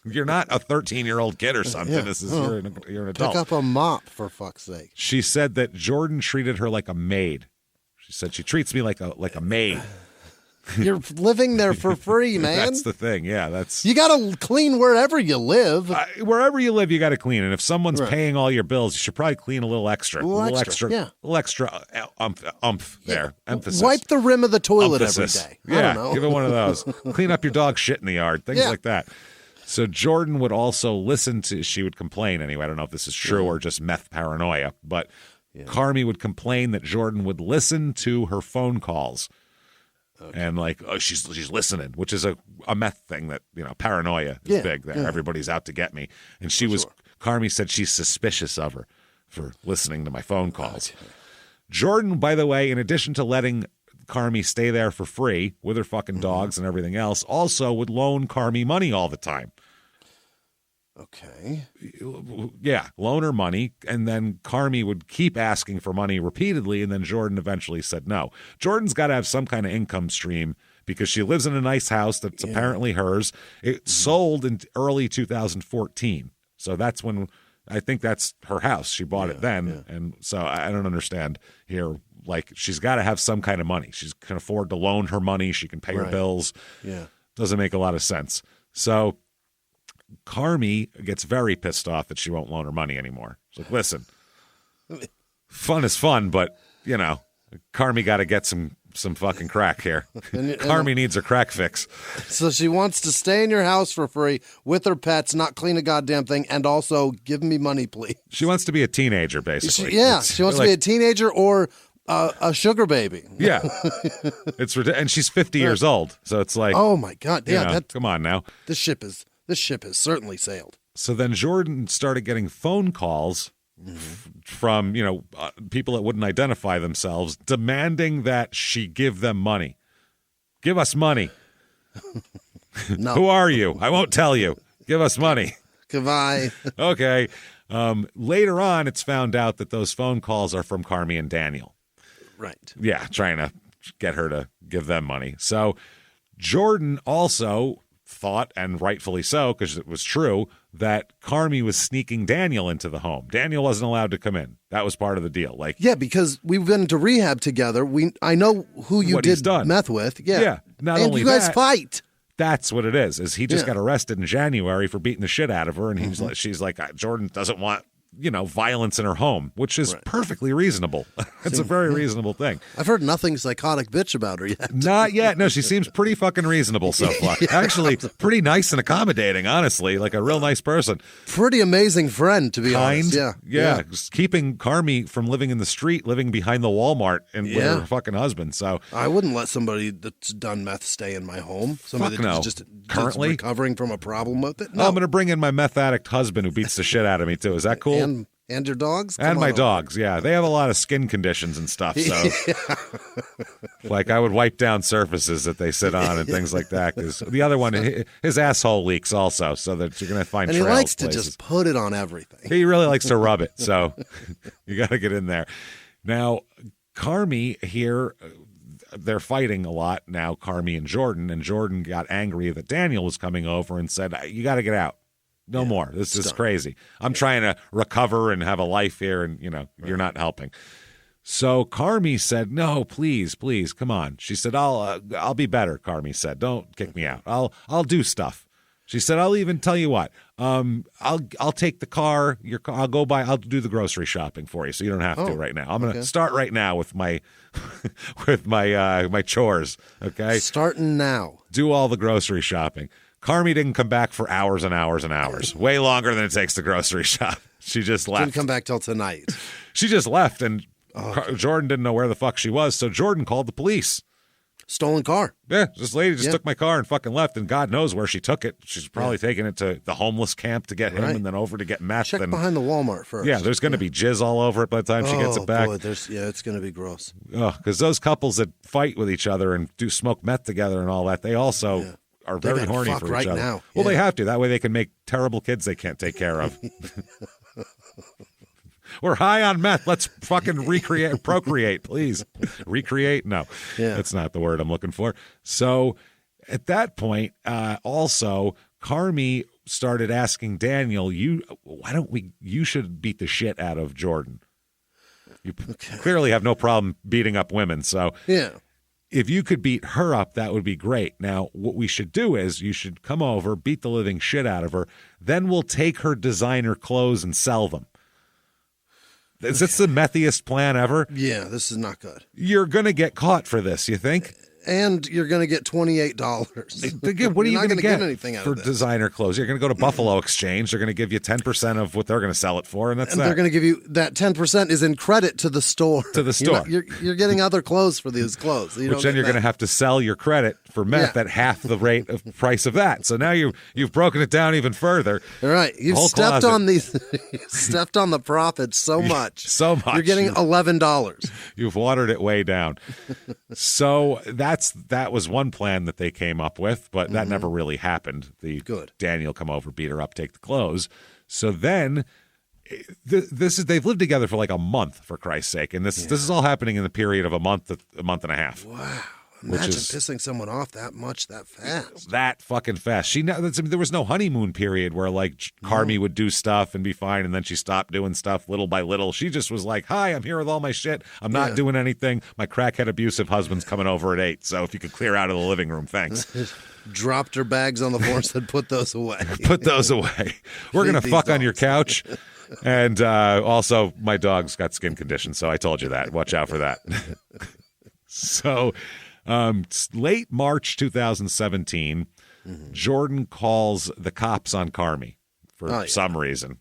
You're not a 13-year-old kid or something. Yeah. This is you're an adult. Pick up a mop, for fuck's sake. She said that Jordan treated her like a maid. She said, she treats me like a maid. You're living there for free, man. That's the thing. Yeah, you got to clean wherever you live. Wherever you live, you got to clean. And if someone's paying all your bills, you should probably clean a little extra. A little extra umph there. Emphasis. Wipe the rim of the toilet Emphasis. every day. I don't know. Give it one of those. Clean up your dog shit in the yard. Things like that. So Jordan would also she would complain anyway. I don't know if this is true or just meth paranoia, but Carmi would complain that Jordan would listen to her phone calls. Okay. And she's listening, which is a meth thing that, paranoia is big there. Yeah. Everybody's out to get me. And Carmi said she's suspicious of her for listening to my phone calls. Okay. Jordan, by the way, in addition to letting Carmi stay there for free with her fucking dogs and everything else, also would loan Carmi money all the time. Okay. Yeah, loan her money, and then Carmi would keep asking for money repeatedly, and then Jordan eventually said no. Jordan's got to have some kind of income stream because she lives in a nice house that's apparently hers. It sold in early 2014, so that's when I think that's her house. She bought it then, and so I don't understand here. She's got to have some kind of money. She can afford to loan her money. She can pay her bills. Yeah, doesn't make a lot of sense. So Carmi gets very pissed off that she won't loan her money anymore. She's like, listen, fun is fun, but, Carmi got to get some fucking crack here. Carmi needs her crack fix. So she wants to stay in your house for free with her pets, not clean a goddamn thing, and also give me money, please. She wants to be a teenager, basically. She wants to be a teenager or a sugar baby. Yeah. And she's 50 years old, so it's like, oh, my God. Yeah, come on now. This ship has certainly sailed. So then Jordan started getting phone calls from, people that wouldn't identify themselves, demanding that she give them money. Give us money. No. Who are you? I won't tell you. Give us money. Goodbye. Okay. Later on, it's found out that those phone calls are from Carmi and Daniel. Right. Yeah, trying to get her to give them money. So Jordan also thought, and rightfully so, because it was true, that Carmi was sneaking Daniel into the home. Daniel wasn't allowed to come in. That was part of the deal. Because we've been to rehab together. I know who you did meth with. Yeah. Not only you guys fight. That's what it is he just got arrested in January for beating the shit out of her, and she's like, Jordan doesn't want violence in her home, which is perfectly reasonable. It's a very reasonable thing. I've heard nothing psychotic bitch about her yet. Not yet. No, she seems pretty fucking reasonable so far. Actually, pretty nice and accommodating, honestly, like a real nice person. Pretty amazing friend, to be honest. Yeah. Just keeping Carmi from living in the street, living behind the Wal Mart and with her fucking husband. So I wouldn't let somebody that's done meth stay in my home. Somebody that's just currently recovering from a problem with it. No. I'm going to bring in my meth addict husband who beats the shit out of me too. Is that cool? And your dogs? And my dogs, yeah. They have a lot of skin conditions and stuff, so I would wipe down surfaces that they sit on and things like that. Because the other one, his asshole leaks also, so that you're going to find trails. And he likes to places. just put it on everything. He really likes to rub it, so you got to get in there. Now, Carmi here, they're fighting a lot now, Carmi and Jordan got angry that Daniel was coming over and said, you got to get out. No more. This is crazy. I'm trying to recover and have a life here, and you're not helping. So Carmi said, "No, please, come on." She said, "I'll be better." Carmi said, "Don't kick me out. I'll do stuff." She said, "I'll even tell you what. I'll take the car. I'll go by. I'll do the grocery shopping for you, so you don't have to right now. I'm going to start right now with my my chores. Okay, starting now. Do all the grocery shopping." Carmi didn't come back for hours and hours and hours, way longer than it takes to grocery shop. She just left. Didn't come back till tonight. She just left, and Jordan didn't know where the fuck she was, so Jordan called the police. Stolen car. Yeah, this lady just took my car and fucking left, and God knows where she took it. She's probably taking it to the homeless camp to get him and then over to get meth. Check behind the Wal Mart first. Yeah, there's going to be jizz all over it by the time she gets it back. Boy, it's going to be gross. Because those couples that fight with each other and do smoke meth together and all that, they also are very horny for each other. Now. Well, they have to. That way they can make terrible kids they can't take care of. We're high on meth. Let's fucking procreate, please. Recreate? No, that's not the word I'm looking for. So at that point, also, Carmi started asking Daniel, you should beat the shit out of Jordan. You clearly have no problem beating up women. So if you could beat her up, that would be great. Now, what we should do is you should come over, beat the living shit out of her. Then we'll take her designer clothes and sell them. Is this the methiest plan ever? Yeah, this is not good. You're going to get caught for this, you think? And you're going to get $28. What are you going to get anything out for of this. designer clothes? You're going to go to Buffalo Exchange. They're going to give you 10% of what they're going to sell it for, and that's they're going to give you that 10% is in credit to the store. To the store. You're getting other clothes for these clothes. Which then you're going to have to sell your credit for meth at half the rate of price of that. So now you've broken it down even further. All right. You've stepped on the profits so much. So much. You're getting $11. You've watered it way down. So that was one plan that they came up with, but that never really happened. Daniel come over, beat her up, take the clothes. So then they've lived together for like a month, for Christ's sake, and this is all happening in the period of a month and a half. Wow. Imagine pissing someone off that much, that fast. That fucking fast. There was no honeymoon period where like Carmi would do stuff and be fine, and then she stopped doing stuff little by little. She just was like, "Hi, I'm here with all my shit. I'm not doing anything. My crackhead abusive husband's coming over at 8. So if you could clear out of the living room, thanks." Dropped her bags on the floor and said, "Put those away. Put those away. We're gonna fuck on your couch." And also, my dog's got skin conditions, so I told you that. Watch out for that. So. Late March 2017, Jordan calls the cops on Carmi for some reason.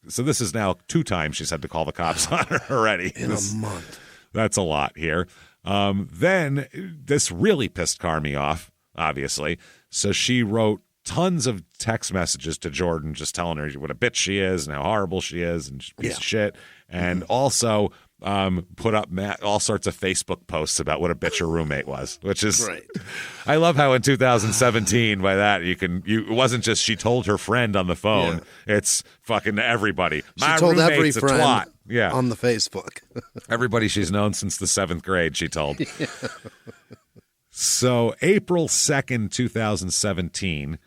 So this is now 2 times she's had to call the cops on her already. In a month. That's a lot here. Then this really pissed Carmi off, obviously. So she wrote tons of text messages to Jordan just telling her what a bitch she is and how horrible she is and she's a piece of shit. And also put up all sorts of Facebook posts about what a bitch her roommate was, which is great. I love how in 2017 by that it wasn't just she told her friend on the phone. It's fucking everybody. She told every friend a twat. On the Facebook. Everybody she's known since the 7th grade, she told. So April 2nd, 2017,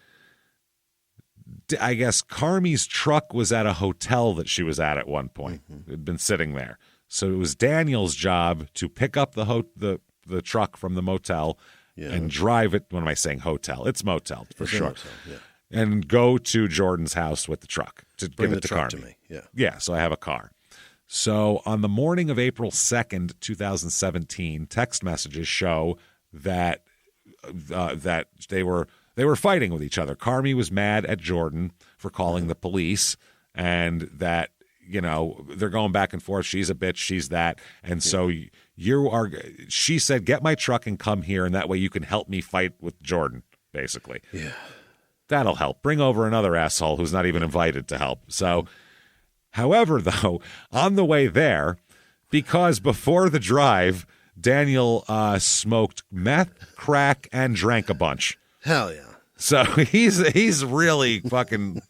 I guess Carmi's truck was at a hotel that she was at one point. It had been sitting there. So it was Daniel's job to pick up the truck from the motel and drive it. What am I saying? Hotel. It's motel for sure. Motel, and go to Jordan's house with the truck to give it to Carmi. To me. Yeah, so I have a car. So on the morning of April 2nd, 2017, text messages show that they were fighting with each other. Carmi was mad at Jordan for calling the police, and that they're going back and forth. She's a bitch. She's that. And so she said, get my truck and come here. And that way you can help me fight with Jordan, basically. Yeah. That'll help. Bring over another asshole who's not even invited to help. So, however, though, on the way there, because before the drive, Daniel smoked meth, crack, and drank a bunch. Hell yeah. So he's really fucking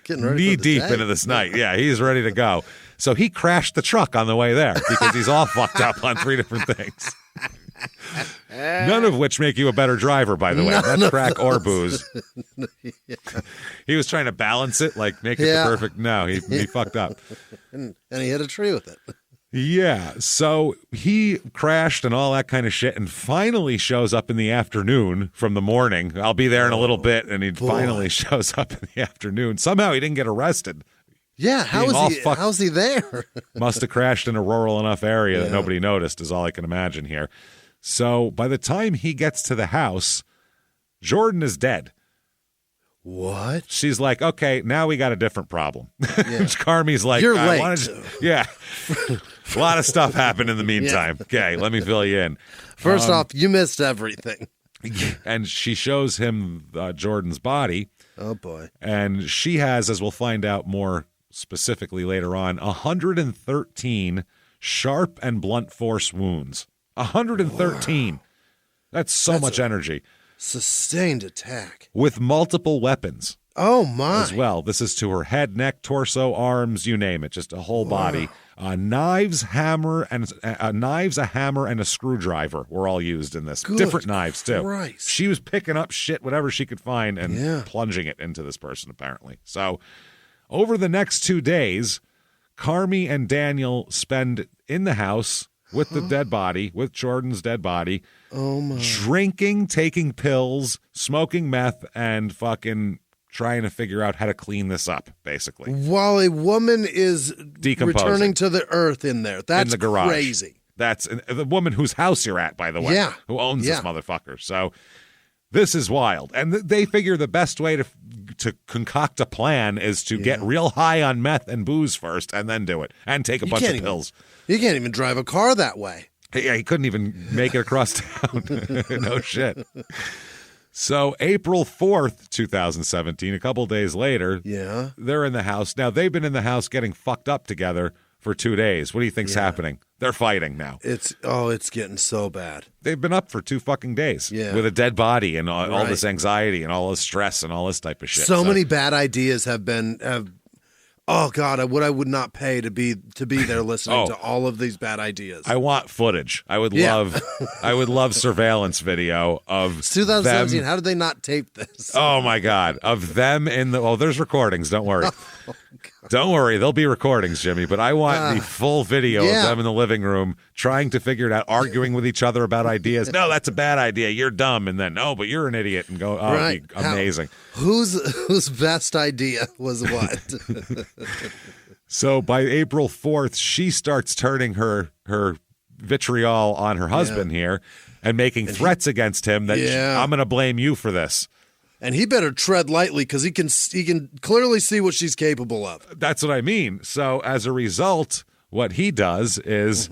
knee deep into this night. Yeah, he's ready to go. So he crashed the truck on the way there because he's all fucked up on 3 different things. None of which make you a better driver, by the way. That's crack or booze. He was trying to balance it, like make it the perfect. No, he fucked up. And he hit a tree with it. Yeah, so he crashed and all that kind of shit and finally shows up in the afternoon from the morning. I'll be there in a little bit, and he finally shows up in the afternoon. Somehow he didn't get arrested. Yeah, how's he there? Must have crashed in a rural enough area that nobody noticed, is all I can imagine here. So by the time he gets to the house, Jordan is dead. What? She's like, okay, now we got a different problem. Carmi's like, you're late. Yeah. A lot of stuff happened in the meantime. Okay, let me fill you in. First off, you missed everything. And she shows him Jordan's body. Oh, boy. And she has, as we'll find out more specifically later on, 113 sharp and blunt force wounds. 113. Wow. That's much energy. Sustained attack. With multiple weapons. Oh, my. As well. This is to her head, neck, torso, arms, you name it. Just a whole body. Knives, a hammer, and a screwdriver were all used in this. Good Different knives, too. Christ. She was picking up shit, whatever she could find, and plunging it into this person, apparently. So, over the next 2 days, Carmi and Daniel spend in the house with the dead body, with Jordan's dead body, drinking, taking pills, smoking meth, and fucking trying to figure out how to clean this up, basically. While a woman is returning to the earth in there. That's in the garage. Crazy. That's the woman whose house you're at, by the way, who owns this motherfucker. So this is wild. And they figure the best way to concoct a plan is to get real high on meth and booze first and then do it and take a bunch of pills. You can't even drive a car that way. Yeah, he couldn't even make it across town. No shit. So April 4th, 2017, a couple days later, they're in the house. Now, they've been in the house getting fucked up together for 2 days. What do you think's happening? They're fighting now. It's getting so bad. They've been up for 2 fucking days with a dead body and all this anxiety and all this stress and all this type of shit. So many bad ideas have oh God, I would not pay to be there listening to all of these bad ideas. I want footage. I would love surveillance video of it's 2017. How did they not tape this? Oh my God, of them in the there's recordings, don't worry. Don't worry, there'll be recordings, Jimmy, but I want the full video of them in the living room trying to figure it out, arguing with each other about ideas. No, that's a bad idea. You're dumb. And then, no, but you're an idiot. And go, it'd be amazing. Whose best idea was what? So by April 4th, she starts turning her vitriol on her husband here and making threats against him that I'm going to blame you for this. And he better tread lightly because he can clearly see what she's capable of. That's what I mean. So as a result, what he does is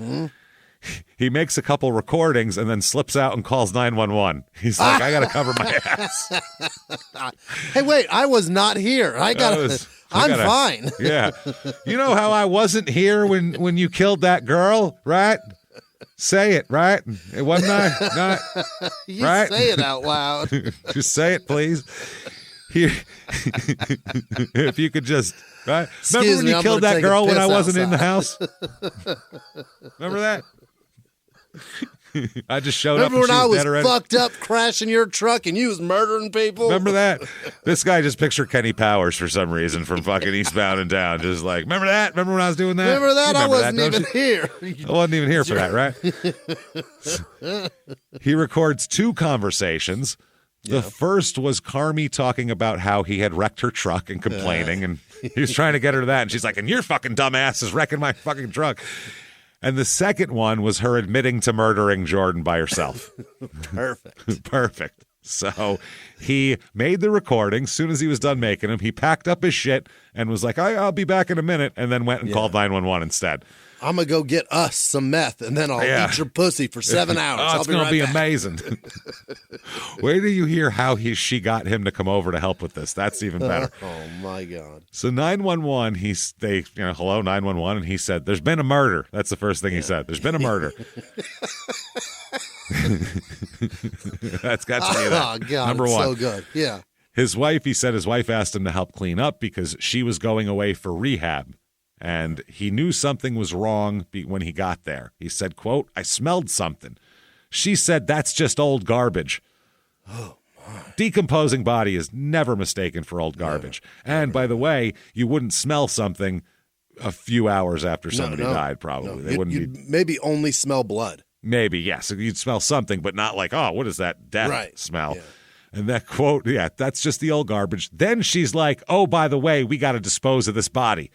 he makes a couple recordings and then slips out and calls 911. He's like, I got to cover my ass. Hey, wait, I was not here. I'm fine. Yeah. You know how I wasn't here when you killed that girl, right? Say it, right? It wasn't I? Not, you right? Say it out loud. Just say it, please. Here, if you could just, right? Remember when you killed that girl when I wasn't in the house? Remember that? I just showed up and she was dead already. Remember when I was fucked up crashing your truck and you was murdering people? Remember that? This guy just pictured Kenny Powers for some reason from fucking Eastbound and Down. Just like, remember that? Remember when I was doing that? Remember that? I wasn't even here. I wasn't even here for that, right? He records 2 conversations. The first was Carmi talking about how he had wrecked her truck and complaining, and he was trying to get her to that, and she's like, and your fucking dumbass is wrecking my fucking truck. And the second one was her admitting to murdering Jordan by herself. Perfect. So he made the recording. As soon as he was done making them, he packed up his shit and was like, I'll be back in a minute, and then went and called 911 instead. I'm going to go get us some meth, and then I'll eat your pussy for 7 hours. It's going to be amazing. Wait till you hear how she got him to come over to help with this. That's even better. Oh, my God. So 911, hello, 911, and he said, there's been a murder. That's the first thing he said. There's been a murder. That's got to be that. Oh, God, Number 1. So good. Yeah. He said his wife asked him to help clean up because she was going away for rehab. And he knew something was wrong when he got there. He said, quote, I smelled something. She said, that's just old garbage. Oh, my. Decomposing body is never mistaken for old garbage. Never. And by the way, you wouldn't smell something a few hours after somebody died, probably. They wouldn't you'd maybe only smell blood. Maybe, yes. You'd smell something, but not like, oh, what is that death smell? Yeah. And that quote, that's just the old garbage. Then she's like, oh, by the way, we got to dispose of this body.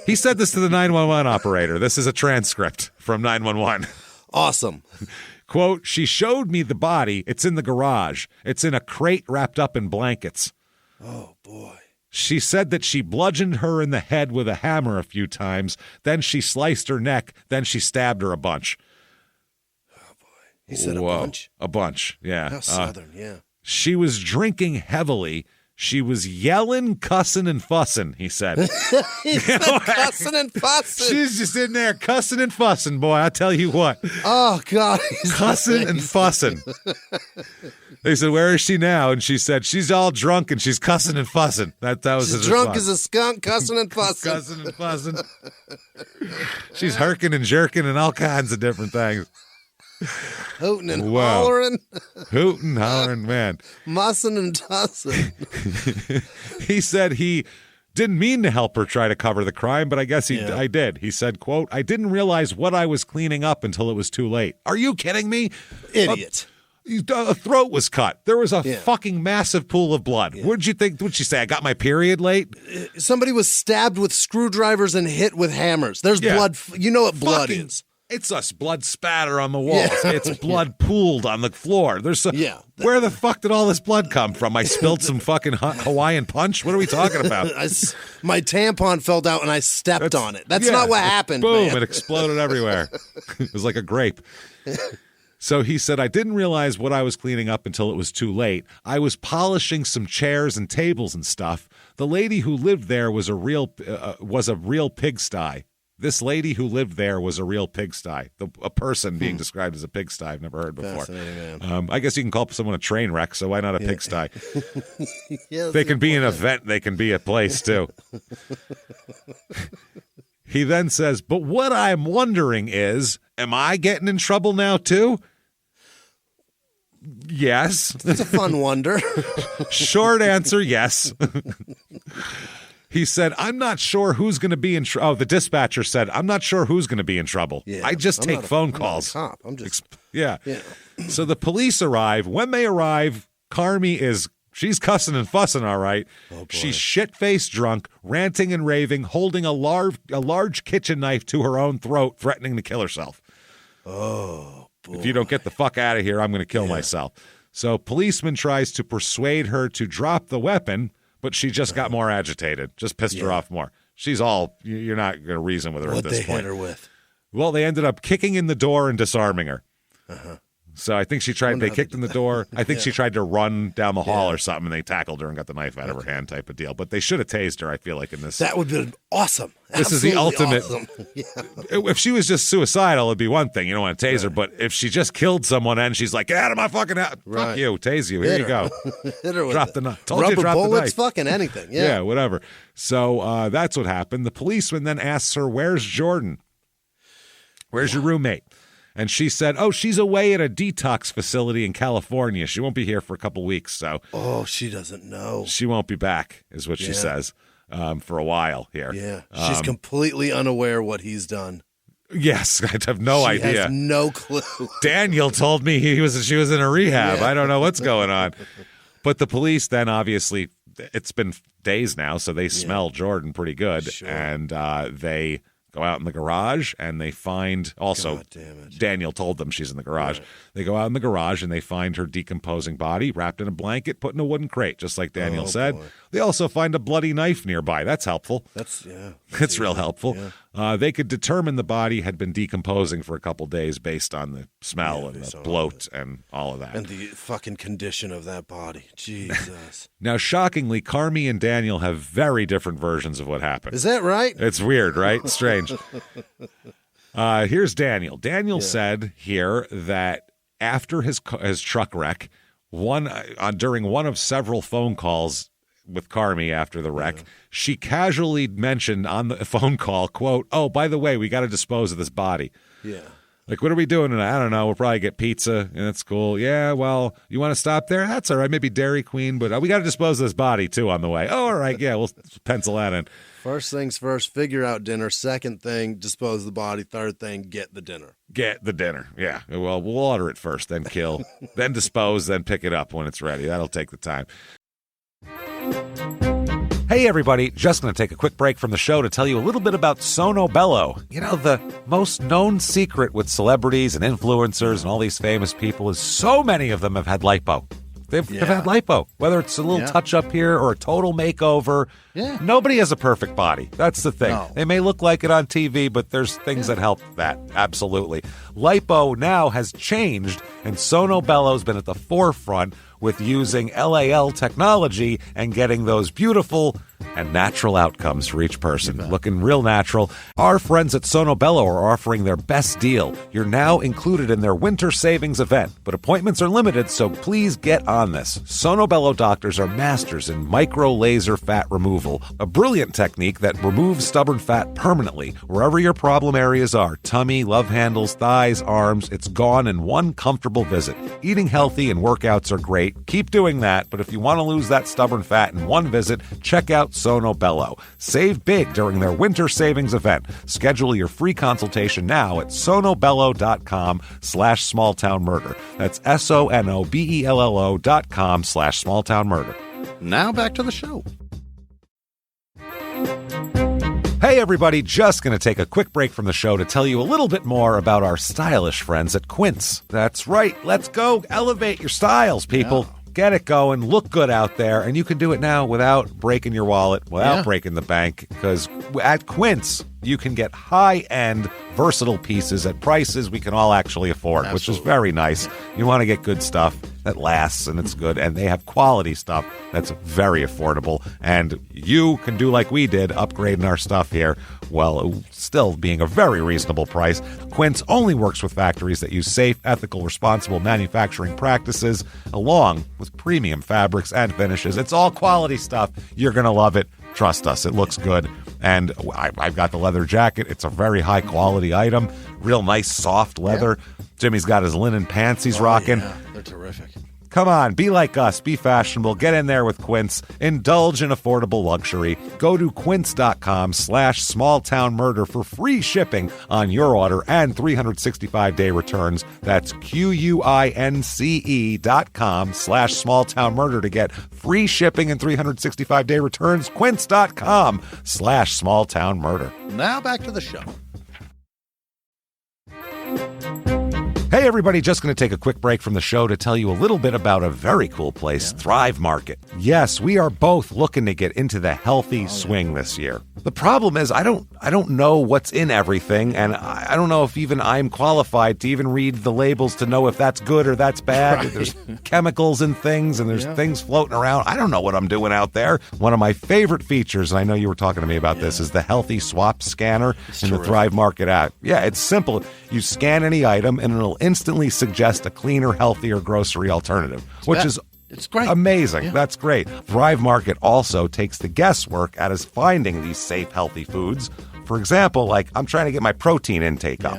He said this to the 911 operator. This is a transcript from 911. Awesome. Quote, she showed me the body. It's in the garage. It's in a crate wrapped up in blankets. Oh, boy. She said that she bludgeoned her in the head with a hammer a few times, then she sliced her neck, then she stabbed her a bunch. Oh, boy. He said a bunch? A bunch, yeah. How southern, yeah. She was drinking heavily. She was yelling, cussing, and fussing, he said. He said cussing and fussing. She's just in there cussing and fussing, boy. I tell you what. Oh, God. Cussing and fussing. They said, where is she now? And she said, she's all drunk and she's cussing and fussing. That was she's his drunk response. as a skunk, cussing and fussing. Cussing and fussing. She's herking and jerking and all kinds of different things. Hooting and hollering. Hooting, hollering, man. Mussing and tussing. He said he didn't mean to help her try to cover the crime, but I guess I did. He said, quote, I didn't realize what I was cleaning up until it was too late. Are you kidding me? Idiot. A throat was cut. There was a fucking massive pool of blood. Yeah. What did you think? What'd she say? I got my period late? Somebody was stabbed with screwdrivers and hit with hammers. There's blood. You know what blood is. It's us blood spatter on the walls. Yeah. It's blood pooled on the floor. Where the fuck did all this blood come from? I spilled some fucking Hawaiian punch? What are we talking about? My tampon fell out and I stepped on it. That's not what happened. Boom, man. It exploded everywhere. It was like a grape. So he said, I didn't realize what I was cleaning up until it was too late. I was polishing some chairs and tables and stuff. The lady who lived there was a real pigsty. This lady who lived there was a real pigsty. A person being described as a pigsty I've never heard before. I guess you can call someone a train wreck, so why not a pigsty? They can be an event. They can be a place, too. He then says, but what I'm wondering is, am I getting in trouble now, too? Yes. It's a fun wonder. Short answer, yes. He said, I'm not sure who's going to be in trouble. Oh, the dispatcher said, I'm not sure who's going to be in trouble. Yeah, I just take phone calls. I'm not a cop. I'm just... Yeah. So the police arrive. When they arrive, Carmi she's cussing and fussing, all right. Oh, she's shit-faced drunk, ranting and raving, holding a large kitchen knife to her own throat, threatening to kill herself. Oh, boy. If you don't get the fuck out of here, I'm going to kill myself. So policeman tries to persuade her to drop the weapon, but she just got more agitated, just pissed her off more. She's you're not going to reason with her at this point. What they hit her with? Well, they ended up kicking in the door and disarming her. Uh-huh. So I think they kicked in the door. I think she tried to run down the hall or something, and they tackled her and got the knife out of her hand type of deal. But they should have tased her, I feel like, in this. That would have been awesome. This Absolutely is the ultimate. Awesome. If she was just suicidal, it'd be one thing. You don't want to tase her. But if she just killed someone and she's like, get out of my fucking house. Fuck you, tase you. Here you go. Hit her with drop the knife. Rubber bullets, fucking anything. Yeah, whatever. So that's what happened. The policeman then asks her, where's Jordan? Where's your roommate? And she said, she's away at a detox facility in California. She won't be here for a couple weeks. So, she doesn't know. She won't be back, is what she says, for a while here. Yeah, she's completely unaware what he's done. Yes, I have no idea. She has no clue. Daniel told me she was in a rehab. I don't know what's going on. But the police then, obviously, it's been days now, so they smell Jordan pretty good. Sure. And they go out in the garage, and they find also, Daniel told them she's in the garage. Right. They go out in the garage, and they find her decomposing body wrapped in a blanket, put in a wooden crate, just like Daniel said. Boy. They also find a bloody knife nearby. That's helpful. That's real helpful. Yeah. They could determine the body had been decomposing for a couple days based on the smell and the bloat and all of that. And the fucking condition of that body. Jesus. Now, shockingly, Carmi and Daniel have very different versions of what happened. Is that right? It's weird, right? Strange. Here's Daniel. Daniel said here that after his truck wreck, during one of several phone calls with Carmi after the wreck, she casually mentioned on the phone call, quote, "Oh, by the way, we got to dispose of this body." Yeah. Like, what are we doing tonight? I don't know. We'll probably get pizza, and that's cool. Yeah, well, you want to stop there? That's all right. Maybe Dairy Queen, but we got to dispose of this body, too, on the way. Oh, all right. Yeah, we'll pencil that in. First things first, figure out dinner. Second thing, dispose of the body. Third thing, get the dinner. Get the dinner. Yeah. Well, we'll order it first, then kill, then dispose, then pick it up when it's ready. That'll take the time. Hey, everybody. Just going to take a quick break from the show to tell you a little bit about Sono Bello. You know, the most known secret with celebrities and influencers and all these famous people is so many of them have had lipo. They've had lipo, whether it's a little touch up here or a total makeover. Yeah. Nobody has a perfect body. That's the thing. No. They may look like it on TV, but there's things that help that. Absolutely. Lipo now has changed, and Sono Bello's been at the forefront with using LAL technology and getting those beautiful and natural outcomes for each person. Looking real natural. Our friends at Sono Bello are offering their best deal. You're now included in their winter savings event, but appointments are limited, so please get on this. Sono Bello doctors are masters in micro laser fat removal, a brilliant technique that removes stubborn fat permanently. Wherever your problem areas are, tummy, love handles, thighs, arms, it's gone in one comfortable visit. Eating healthy and workouts are great. Keep doing that, but if you want to lose that stubborn fat in one visit, check out Sono Bello. Save big during their winter savings event. Schedule your free consultation now at sonobello.com/smalltownmurder. That's sonobello.com/smalltownmurder. Now back to the show. Hey everybody, just going to take a quick break from the show to tell you a little bit more about our stylish friends at Quince. That's right, let's go elevate your styles, people. Yeah. Get it going, look good out there, and you can do it now without breaking your wallet, without breaking the bank, because at Quince, you can get high-end, versatile pieces at prices we can all actually afford, which is very nice. You want to get good stuff that lasts and it's good, and they have quality stuff that's very affordable, and you can do like we did, upgrading our stuff here, while still being a very reasonable price. Quince only works with factories that use safe, ethical, responsible manufacturing practices, along with premium fabrics and finishes. It's all quality stuff. You're going to love it. Trust us, it looks good. And I've got the leather jacket. It's a very high-quality item. Real nice, soft leather. Yeah. Jimmie's got his linen pants he's rocking. Yeah, they're terrific. Come on, be like us. Be fashionable. Get in there with Quince. Indulge in affordable luxury. Go to quince.com/smalltownmurder for free shipping on your order and 365-day returns. That's QUINCE.com/smalltownmurder to get free shipping and 365-day returns. Quince.com/smalltownmurder. Now back to the show. Hey everybody, just going to take a quick break from the show to tell you a little bit about a very cool place, Thrive Market. Yes, we are both looking to get into the healthy swing this year. The problem is I don't know what's in everything, and I don't know if even I'm qualified to even read the labels to know if that's good or that's bad. Right. There's chemicals in things, and there's things floating around. I don't know what I'm doing out there. One of my favorite features, and I know you were talking to me about this, is the Healthy Swap Scanner in the Thrive Market app. Yeah, it's simple. You scan any item, and it'll instantly suggest a cleaner, healthier grocery alternative, which is it's great. Amazing. Yeah. That's great. Thrive Market also takes the guesswork out of finding these safe, healthy foods. For example, like I'm trying to get my protein intake up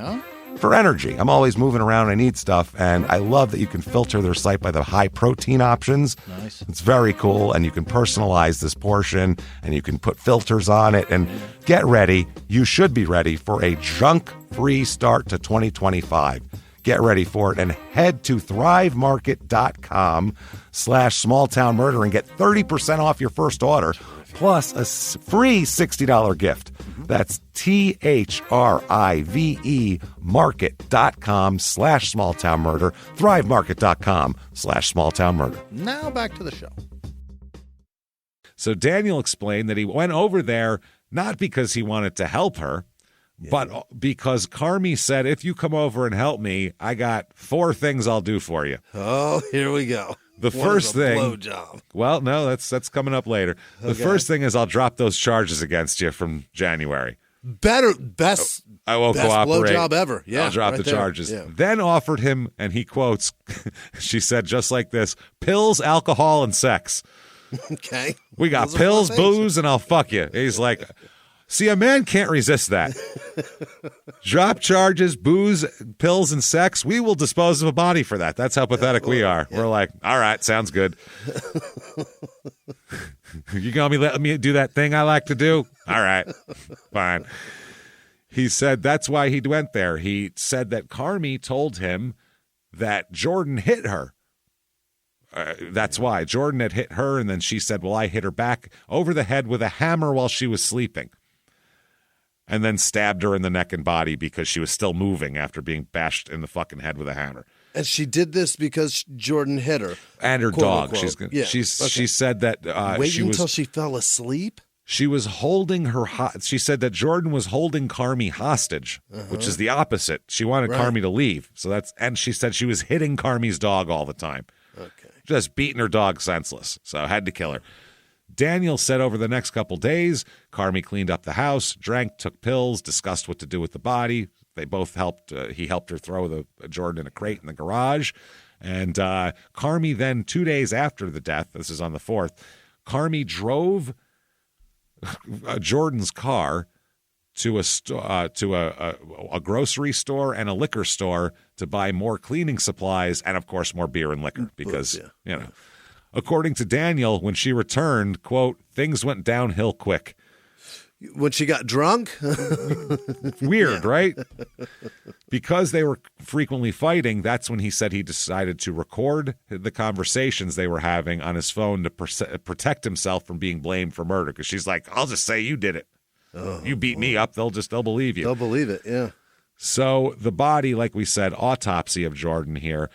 for energy. I'm always moving around. I need stuff. And I love that you can filter their site by the high protein options. Nice. It's very cool. And you can personalize this portion and you can put filters on it. And get ready. You should be ready for a junk-free start to 2025. Get ready for it and head to thrivemarket.com/smalltownmurder and get 30% off your first order plus a free $60 gift. That's THRIVE market.com/smalltownmurder, thrivemarket.com/smalltownmurder. Now back to the show. So Daniel explained that he went over there not because he wanted to help her, but because Carmi said, if you come over and help me, I got 4 things I'll do for you. Oh, here we go. The first thing, blowjob. Well, no, that's coming up later. Okay. The first thing is I'll drop those charges against you from January. Best I won't cooperate. Blowjob ever. Yeah, I'll drop the charges. Yeah. Then offered him, and he quotes, she said just like this, pills, alcohol, and sex. Okay. We got pills, booze, and I'll fuck you. He's like, see, a man can't resist that. Drop charges, booze, pills, and sex. We will dispose of a body for that. That's how pathetic we are. Yeah. We're like, all right, sounds good. You gonna let me do that thing I like to do? All right, fine. He said that's why he went there. He said that Carmi told him that Jordan hit her. That's why. Jordan had hit her, and then she said, well, I hit her back over the head with a hammer while she was sleeping. And then stabbed her in the neck and body because she was still moving after being bashed in the fucking head with a hammer. And she did this because Jordan hit her. And her dog. Unquote. She said that until she fell asleep? She was holding her she said that Jordan was holding Carmi hostage, which is the opposite. She wanted Carmi to leave. And she said she was hitting Carmi's dog all the time. Okay. Just beating her dog senseless. So I had to kill her. Daniel said over the next couple days, Carmi cleaned up the house, drank, took pills, discussed what to do with the body. They both helped. He helped her throw Jordan in a crate in the garage. And Carmi then, 2 days after the death, this is on the 4th, Carmi drove Jordan's car to a grocery store and a liquor store to buy more cleaning supplies and, of course, more beer and liquor because, according to Daniel, when she returned, quote, things went downhill quick. When she got drunk? Weird, right? Because they were frequently fighting, that's when he said he decided to record the conversations they were having on his phone to protect himself from being blamed for murder. Because she's like, I'll just say you did it. You beat me up, they'll believe you. They'll believe it, yeah. So the body, like we said, autopsy of Jordan here,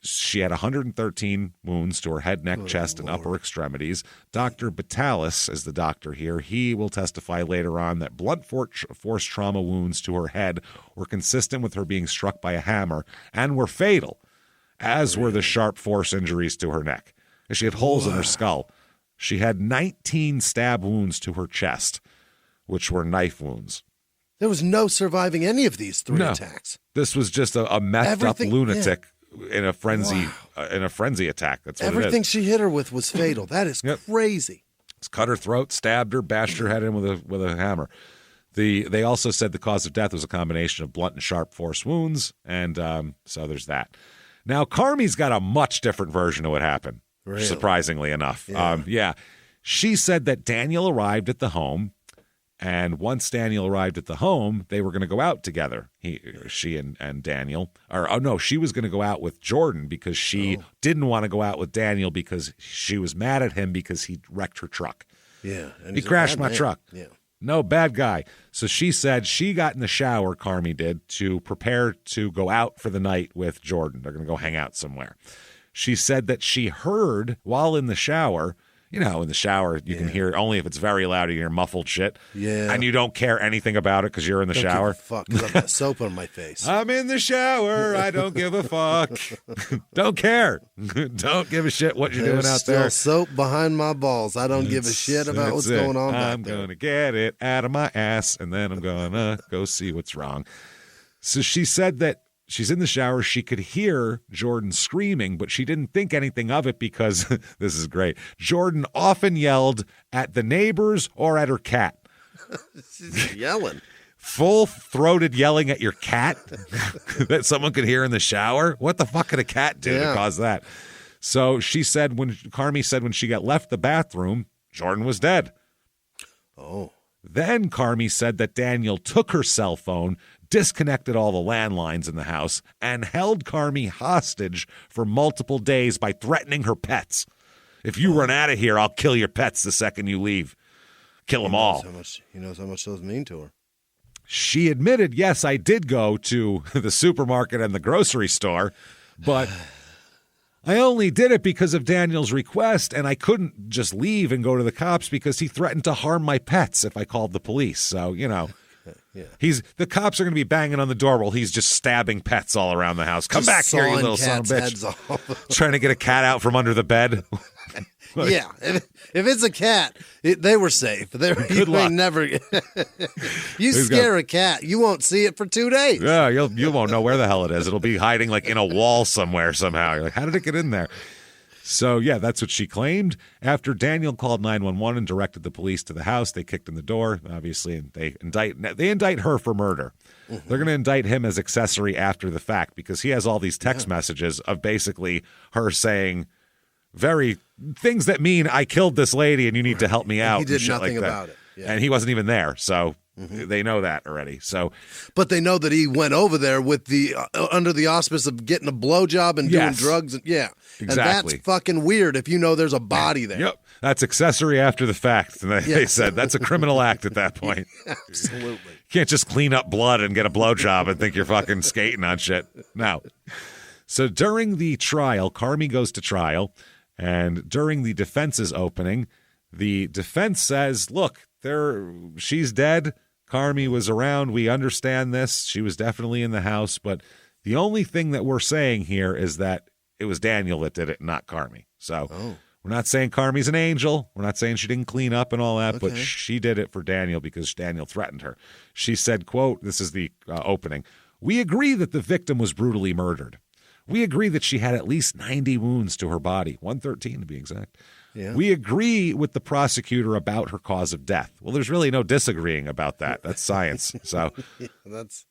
she had 113 wounds to her head, neck, chest, and upper extremities. Dr. Batalis is the doctor here. He will testify later on that blunt force trauma wounds to her head were consistent with her being struck by a hammer and were fatal, as were the sharp force injuries to her neck. She had holes in her skull. She had 19 stab wounds to her chest, which were knife wounds. There was no surviving any of these 3 attacks. This was just a methed up lunatic in a frenzy attack. That's what everything she hit her with was fatal. That is crazy. It's cut her throat, stabbed her, bashed her head in with a hammer. They also said the cause of death was a combination of blunt and sharp force wounds, and so there's that. Now Carmi's got a much different version of what happened. Really? Surprisingly enough, she said that Daniel arrived at the home. And once Daniel arrived at the home, they were going to go out together. She and Daniel. She was going to go out with Jordan because she didn't want to go out with Daniel because she was mad at him because he wrecked her truck. Yeah. And he crashed my truck. Yeah. No, bad guy. So she said she got in the shower, Carmi did, to prepare to go out for the night with Jordan. They're going to go hang out somewhere. She said that she heard while in the shower... in the shower, you can hear, only if it's very loud, you hear muffled shit. Yeah. And you don't care anything about it because you're in the shower. Fuck, because I've got soap on my face. I'm in the shower. I don't give a fuck. Don't care. Don't give a shit what you're doing out there. There's still soap behind my balls. I don't give a shit about what's going on back there. I'm going to get it out of my ass, and then I'm going to go see what's wrong. So she said that she's in the shower. She could hear Jordan screaming, but she didn't think anything of it because, this is great, Jordan often yelled at the neighbors or at her cat. She's yelling. Full-throated yelling at your cat that someone could hear in the shower? What the fuck could a cat do to cause that? So Carmi said when she got left the bathroom, Jordan was dead. Oh. Then Carmi said that Daniel took her cell phone, disconnected all the landlines in the house, and held Carmi hostage for multiple days by threatening her pets. If you run out of here, I'll kill your pets the second you leave. Kill them all. He knows how much those mean to her. She admitted, yes, I did go to the supermarket and the grocery store, but I only did it because of Daniel's request, and I couldn't just leave and go to the cops because he threatened to harm my pets if I called the police. So, Yeah. The cops are going to be banging on the door while he's just stabbing pets all around the house. Come back here, you little son of a bitch. Trying to get a cat out from under the bed. Yeah. If it's a cat, they were safe. Good luck. You scare a cat, you won't see it for 2 days. Yeah, you won't know where the hell it is. It'll be hiding like in a wall somewhere somehow. You're like, how did it get in there? So, yeah, that's what she claimed. After Daniel called 911 and directed the police to the house, they kicked in the door, obviously, and they indict her for murder. Mm-hmm. They're going to indict him as accessory after the fact because he has all these text messages of basically her saying things that mean I killed this lady and you need to help me out. He did nothing like about it. Yeah. And he wasn't even there, so they know that already. So, but they know that he went over there with the under the auspice of getting a blowjob and doing drugs. And, exactly. And that's fucking weird if you know there's a body there. Yep, that's accessory after the fact. And they said that's a criminal act at that point. Absolutely. You can't just clean up blood and get a blowjob and think you're fucking skating on shit. No. So during the trial, Carmi goes to trial, and during the defense's opening, the defense says, look, she's dead. Carmi was around. We understand this. She was definitely in the house, but the only thing that we're saying here is that it was Daniel that did it, not Carmi. So we're not saying Carmi's an angel. We're not saying she didn't clean up and all that, but she did it for Daniel because Daniel threatened her. She said, quote, this is the opening, "We agree that the victim was brutally murdered. We agree that she had at least 90 wounds to her body, 113 to be exact. Yeah. We agree with the prosecutor about her cause of death." Well, there's really no disagreeing about that. That's science. So that's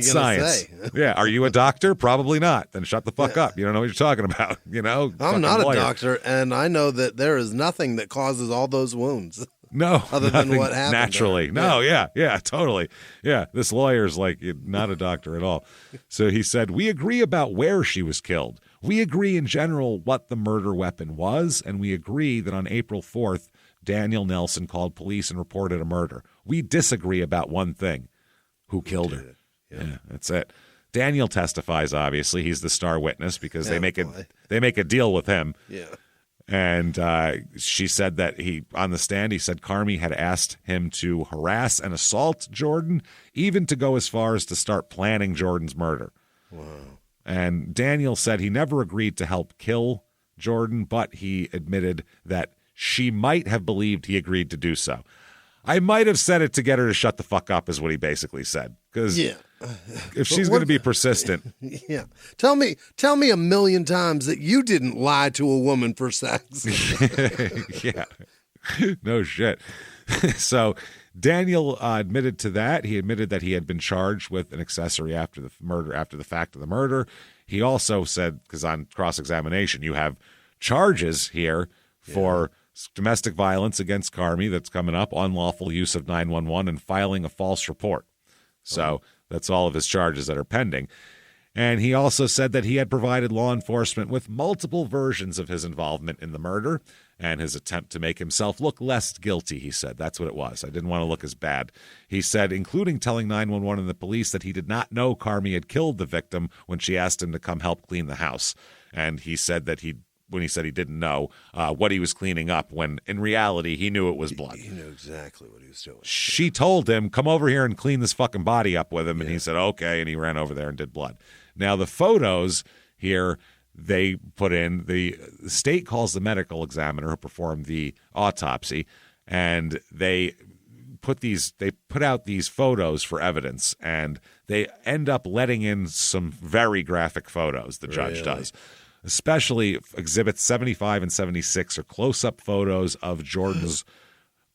science. Yeah. Are you a doctor? Probably not. Then shut the fuck up. You don't know what you're talking about. I'm not a doctor, and I know that there is nothing that causes all those wounds. No, other than what happened naturally. No, yeah, totally. Yeah, this lawyer's like not a doctor at all. So he said, "We agree about where she was killed. We agree in general what the murder weapon was, and we agree that on April 4th, Daniel Nelson called police and reported a murder. We disagree about one thing: who killed her." Yeah, that's it. Daniel testifies. Obviously, he's the star witness because they make a deal with him. Yeah. And she said that on the stand, he said Carmi had asked him to harass and assault Jordan, even to go as far as to start planning Jordan's murder. Wow. And Daniel said he never agreed to help kill Jordan, but he admitted that she might have believed he agreed to do so. I might have said it to get her to shut the fuck up, is what he basically said. Because if she's going to be persistent. Yeah. Tell me a million times that you didn't lie to a woman for sex. Yeah. No shit. So Daniel admitted to that. He admitted that he had been charged with an accessory after the murder, after the fact of the murder. He also said, because on cross-examination, you have charges here for domestic violence against Carmi that's coming up, unlawful use of 911, and filing a false report. So that's all of his charges that are pending. And he also said that he had provided law enforcement with multiple versions of his involvement in the murder and his attempt to make himself look less guilty, he said. That's what it was. I didn't want to look as bad. He said, including telling 911 and the police that he did not know Carmi had killed the victim when she asked him to come help clean the house. And he said that when he said he didn't know what he was cleaning up, when in reality he knew it was blood. He knew exactly what he was doing. She told him, come over here and clean this fucking body up with him. And he said, okay. And he ran over there and did blood. Now, the photos here they put in, the state calls the medical examiner who performed the autopsy, and they put out these photos for evidence, and they end up letting in some very graphic photos, the judge does. Especially exhibits 75 and 76 are close-up photos of Jordan's,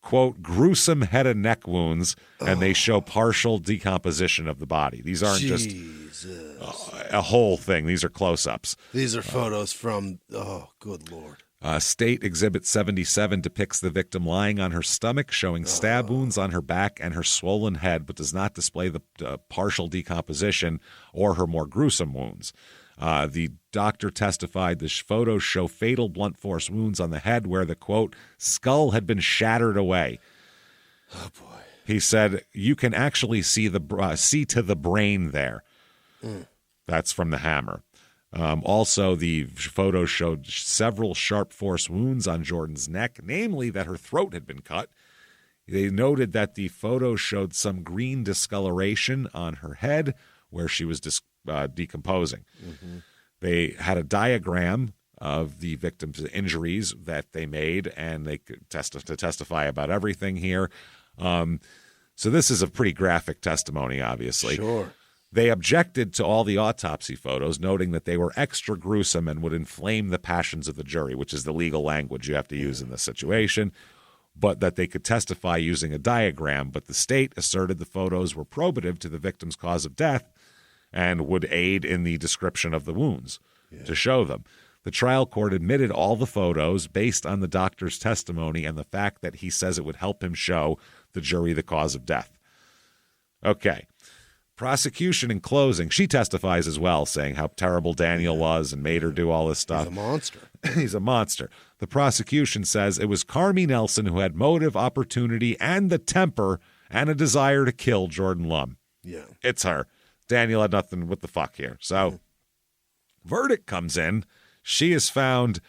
quote, gruesome head and neck wounds, and they show partial decomposition of the body. These aren't just a whole thing. These are close-ups. These are photos from, good Lord. State Exhibit 77 depicts the victim lying on her stomach, showing stab wounds on her back and her swollen head, but does not display the partial decomposition or her more gruesome wounds. The doctor testified the photos show fatal blunt force wounds on the head where the, quote, skull had been shattered away. Oh, boy. He said, you can actually see to the brain there. That's from the hammer. Also, the photos showed several sharp force wounds on Jordan's neck, namely that her throat had been cut. They noted that the photos showed some green discoloration on her head where she was decomposing. Mm-hmm. They had a diagram of the victim's injuries that they made, and they could testify about everything here. So this is a pretty graphic testimony, obviously. Sure. They objected to all the autopsy photos, noting that they were extra gruesome and would inflame the passions of the jury, which is the legal language you have to use in this situation, but that they could testify using a diagram. But the state asserted the photos were probative to the victim's cause of death and would aid in the description of the wounds to show them. The trial court admitted all the photos based on the doctor's testimony and the fact that he says it would help him show the jury the cause of death. Okay. Prosecution in closing, she testifies as well, saying how terrible Daniel was and made her do all this stuff. He's a monster. He's a monster. The prosecution says it was Carmi Nelson who had motive, opportunity, and the temper and a desire to kill Jordan Lum. Yeah. It's her. Daniel had nothing with the fuck here. So Verdict comes in. She is found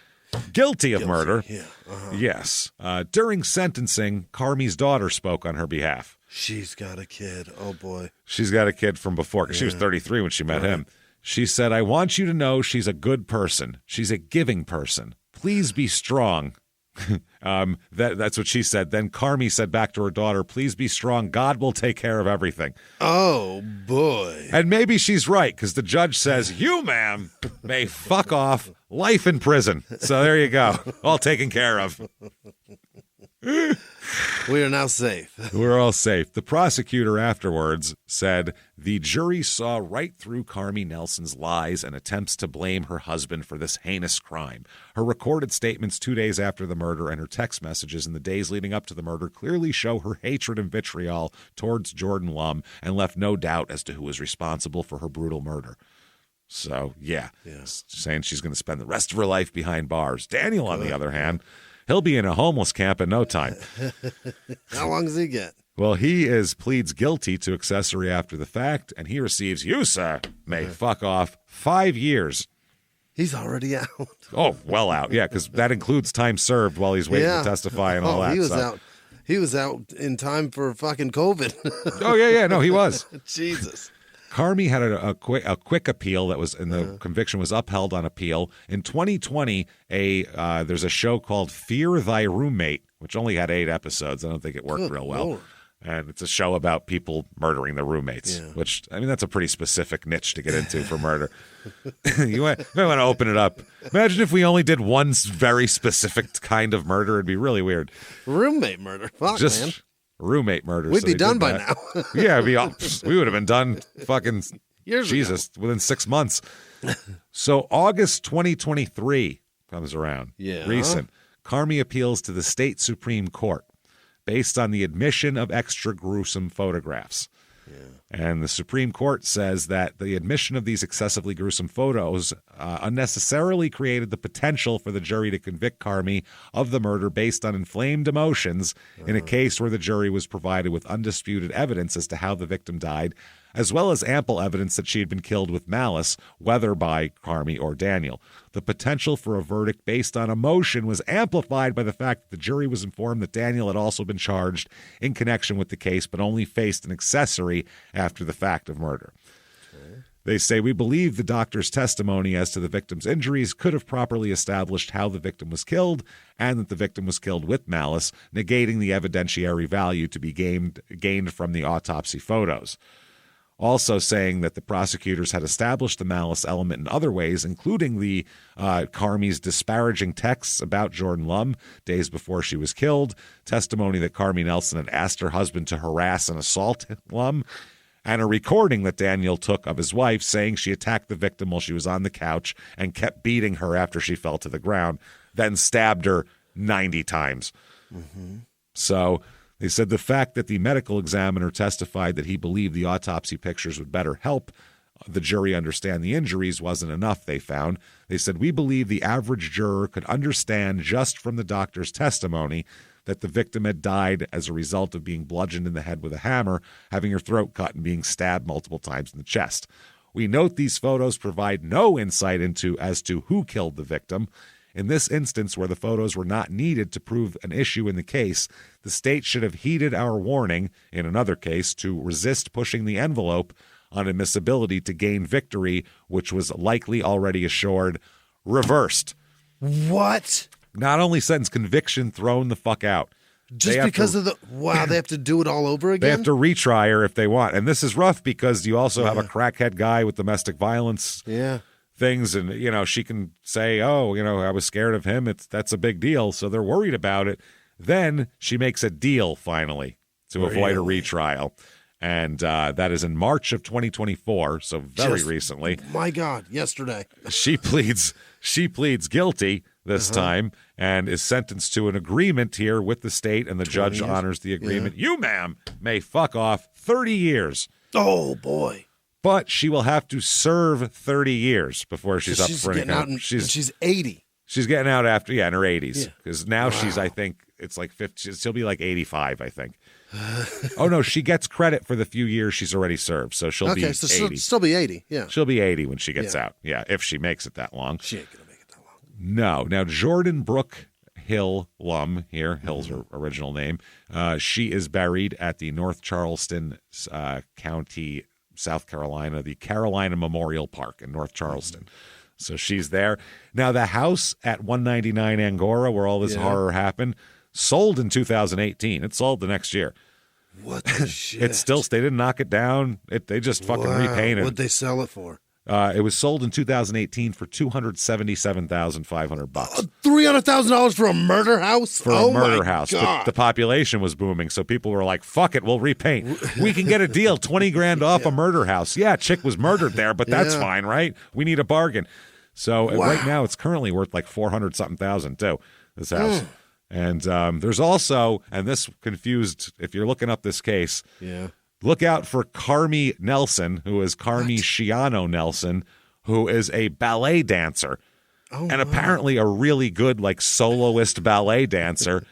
guilty of murder. Yeah. Yes. During sentencing, Carmi's daughter spoke on her behalf. She's got a kid. Oh, boy. She's got a kid from before, because she was 33 when she met him. She said, I want you to know she's a good person. She's a giving person. Please be strong. That's what she said. Then Carmi said back to her daughter, please be strong. God will take care of everything. Oh, boy. And maybe she's right, because the judge says, you, ma'am, may fuck off, life in prison. So there you go. All taken care of. We are now safe. We're all safe. The prosecutor afterwards said the jury saw right through Carmi Nelson's lies and attempts to blame her husband for this heinous crime. Her recorded statements 2 days after the murder and her text messages in the days leading up to the murder clearly show her hatred and vitriol towards Jordan Lum and left no doubt as to who was responsible for her brutal murder. So, yeah. Saying she's going to spend the rest of her life behind bars. Daniel, on the other hand, he'll be in a homeless camp in no time. How long does he get? Well, pleads guilty to accessory after the fact, and he receives, you, sir, may fuck off 5 years. He's already out. Oh, well out. Yeah, because that includes time served while he's waiting to testify and all that. He was out in time for fucking COVID. Oh, yeah. No, he was. Jesus. Carmi had a quick appeal that was, and the conviction was upheld on appeal. In 2020, there's a show called Fear Thy Roommate, which only had 8 episodes. I don't think it worked real well. Lord. And it's a show about people murdering their roommates, which, I mean, that's a pretty specific niche to get into for murder. You might want to open it up. Imagine if we only did one very specific kind of murder. It'd be really weird. Roommate murder. Fuck, man. Roommate murder. We'd be done by now. Yeah, we would have been done fucking years ago. Within 6 months. So August 2023 comes around. Yeah. Recent. Carmi appeals to the state Supreme Court based on the admission of extra gruesome photographs. And the Supreme Court says that the admission of these excessively gruesome photos unnecessarily created the potential for the jury to convict Carmi of the murder based on inflamed emotions in a case where the jury was provided with undisputed evidence as to how the victim died, as well as ample evidence that she had been killed with malice, whether by Carmi or Daniel. The potential for a verdict based on emotion was amplified by the fact that the jury was informed that Daniel had also been charged in connection with the case, but only faced an accessory after the fact of murder. They say, we believe the doctor's testimony as to the victim's injuries could have properly established how the victim was killed and that the victim was killed with malice, negating the evidentiary value to be gained from the autopsy photos. Also saying that the prosecutors had established the malice element in other ways, including the Carmi's disparaging texts about Jordan Lum days before she was killed, testimony that Carmi Nelson had asked her husband to harass and assault Lum, and a recording that Daniel took of his wife saying she attacked the victim while she was on the couch and kept beating her after she fell to the ground, then stabbed her 90 times. So they said the fact that the medical examiner testified that he believed the autopsy pictures would better help the jury understand the injuries wasn't enough, they found. They said, we believe the average juror could understand just from the doctor's testimony that the victim had died as a result of being bludgeoned in the head with a hammer, having her throat cut, and being stabbed multiple times in the chest. We note these photos provide no insight as to who killed the victim. In this instance, where the photos were not needed to prove an issue in the case, the state should have heeded our warning, in another case, to resist pushing the envelope on admissibility to gain victory, which was likely already assured, reversed. What? Not only sentence conviction, thrown the fuck out. Just because of they have to do it all over again? They have to retry her if they want. And this is rough because you also have a crackhead guy with domestic violence things. And, she can say, I was scared of him. That's a big deal. So they're worried about it. Then she makes a deal finally to avoid a retrial. And that is in March of 2024, so very recently. My God, yesterday. She pleads guilty this time and is sentenced to an agreement here with the state, and the judge honors the agreement. You, ma'am, may fuck off 30 years. Oh, boy. But she will have to serve 30 years before she's up for anything. She's 80. She's getting out after, in her 80s. Because now she's, I think, it's like 50. She'll be like 85, I think. Oh no, she gets credit for the few years she's already served, so she'll be 80. She'll still be 80. Yeah, she'll be 80 when she gets out. Yeah, if she makes it that long. She ain't gonna make it that long. No. Now Jordan Brooke Hill Lum here, Hill's her original name. She is buried at the North Charleston County, South Carolina, the Carolina Memorial Park in North Charleston. So she's there. Now the house at 199 Angora, where all this horror happened, sold in 2018. It sold the next year. What the shit? It still, they didn't knock it down. They just fucking repainted. What'd they sell it for? It was sold in 2018 for $277,500. $300,000 for a murder house? For a murder house. But the population was booming, so people were like, fuck it, we'll repaint. We can get a deal, 20 grand off a murder house. Yeah, chick was murdered there, but that's fine, right? We need a bargain. So right now it's currently worth like 400-something thousand too, this house. And there's also, and this confused, if you're looking up this case, look out for Carmi Nelson, who is Carmi Shiano Nelson, who is a ballet dancer. And apparently a really good, like, soloist ballet dancer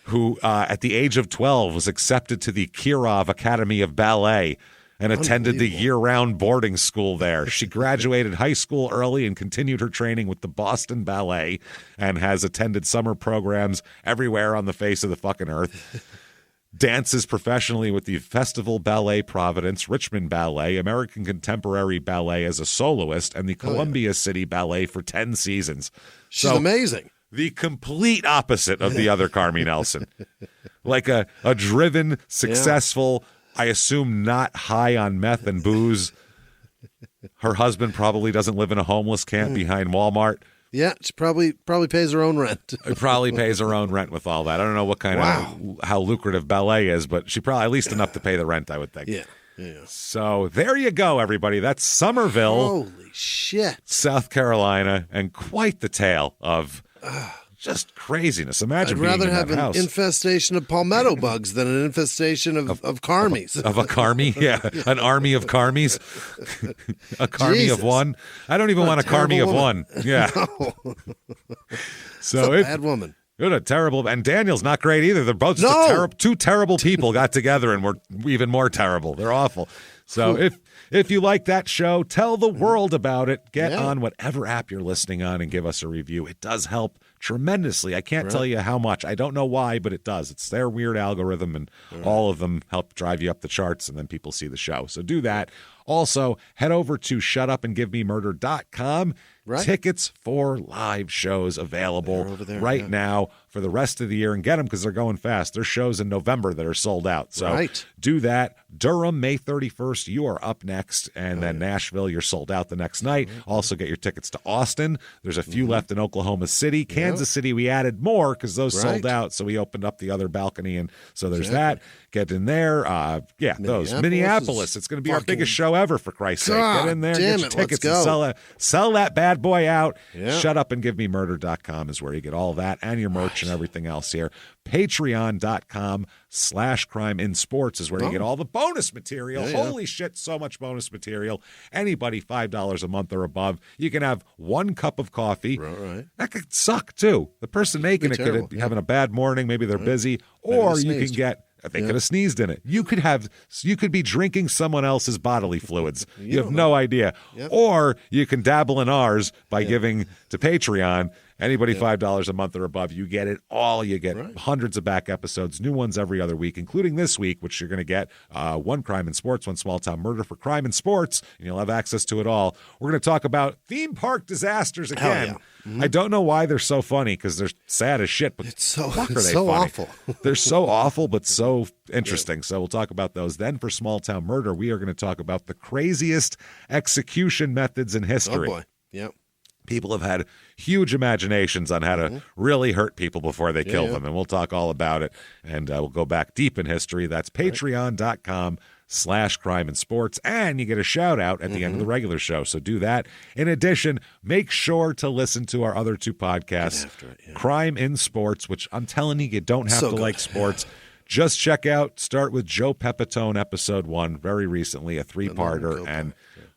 who, at the age of 12, was accepted to the Kirov Academy of Ballet and attended the year-round boarding school there. She graduated high school early and continued her training with the Boston Ballet and has attended summer programs everywhere on the face of the fucking earth. Dances professionally with the Festival Ballet Providence, Richmond Ballet, American Contemporary Ballet as a soloist, and the Columbia City Ballet for 10 seasons. She's amazing. The complete opposite of the other Carmi Nelson. Like a driven, successful, I assume not high on meth and booze. Her husband probably doesn't live in a homeless camp behind Wal Mart. Yeah, she probably pays her own rent. Probably pays her own rent with all that. I don't know what kind of how lucrative ballet is, but she probably at least enough to pay the rent, I would think. Yeah. So there you go, everybody. That's Summerville. Holy shit. South Carolina, and quite the tale of just craziness. Imagine being in that house. I'd rather have an infestation of palmetto bugs than an infestation of carmies. Of a carmy? Yeah. An army of carmies? A carmy of one? I don't even want a carmy of one. Yeah. No. So a bad woman. What a terrible, and Daniel's not great either. They're both two terrible people got together and were even more terrible. They're awful. So if you like that show, tell the world about it. Get on whatever app you're listening on and give us a review. It does help tremendously. I can't tell you how much. I don't know why, but it does. It's their weird algorithm, and all of them help drive you up the charts, and then people see the show. So do that. Also, head over to shutupandgivememurder.com. Tickets for live shows available right now for the rest of the year, and get them because they're going fast. There's shows in November that are sold out. So do that. Durham, May 31st, you are up next, and then Nashville, you're sold out the next night. Also get your tickets to Austin. There's a few left in Oklahoma City. Kansas City, we added more because those sold out, so we opened up the other balcony, and so there's that. Get in there. Those. Minneapolis. It's going to be our biggest show ever, for Christ's sake. Get in there, get your tickets, and sell that bad boy out. Shutupandgivememurder.com is where you get all that and your merch and everything else here. Patreon.com/CrimeInSports is where you get all the bonus material. Holy shit, so much bonus material. Anybody $5 a month or above, you can have 1 cup of coffee. That could suck too. The person making it could be having a bad morning. Maybe they're busy. Or you can get... They could have sneezed in it. You could be drinking someone else's bodily fluids. You have no idea. Or you can dabble in ours by giving to Patreon. Anybody $5 a month or above, you get it all. You get hundreds of back episodes, new ones every other week, including this week, which you're going to get 1 Crime in Sports, 1 Small Town Murder for Crime in Sports, and you'll have access to it all. We're going to talk about theme park disasters again. I don't know why they're so funny, because they're sad as shit, but it's so awful. They're so awful, but so interesting. So we'll talk about those. Then for Small Town Murder, we are going to talk about the craziest execution methods in history. Oh, boy. Yep. People have had huge imaginations on how to really hurt people before they kill them, and we'll talk all about it, and we'll go back deep in history. That's patreon.com/CrimeInSports, and you get a shout-out at the end of the regular show, so do that. In addition, make sure to listen to our other 2 podcasts, Crime in Sports, which I'm telling you don't have to like sports. Just check out, start with Joe Pepitone, episode 1, very recently, a 3-parter, and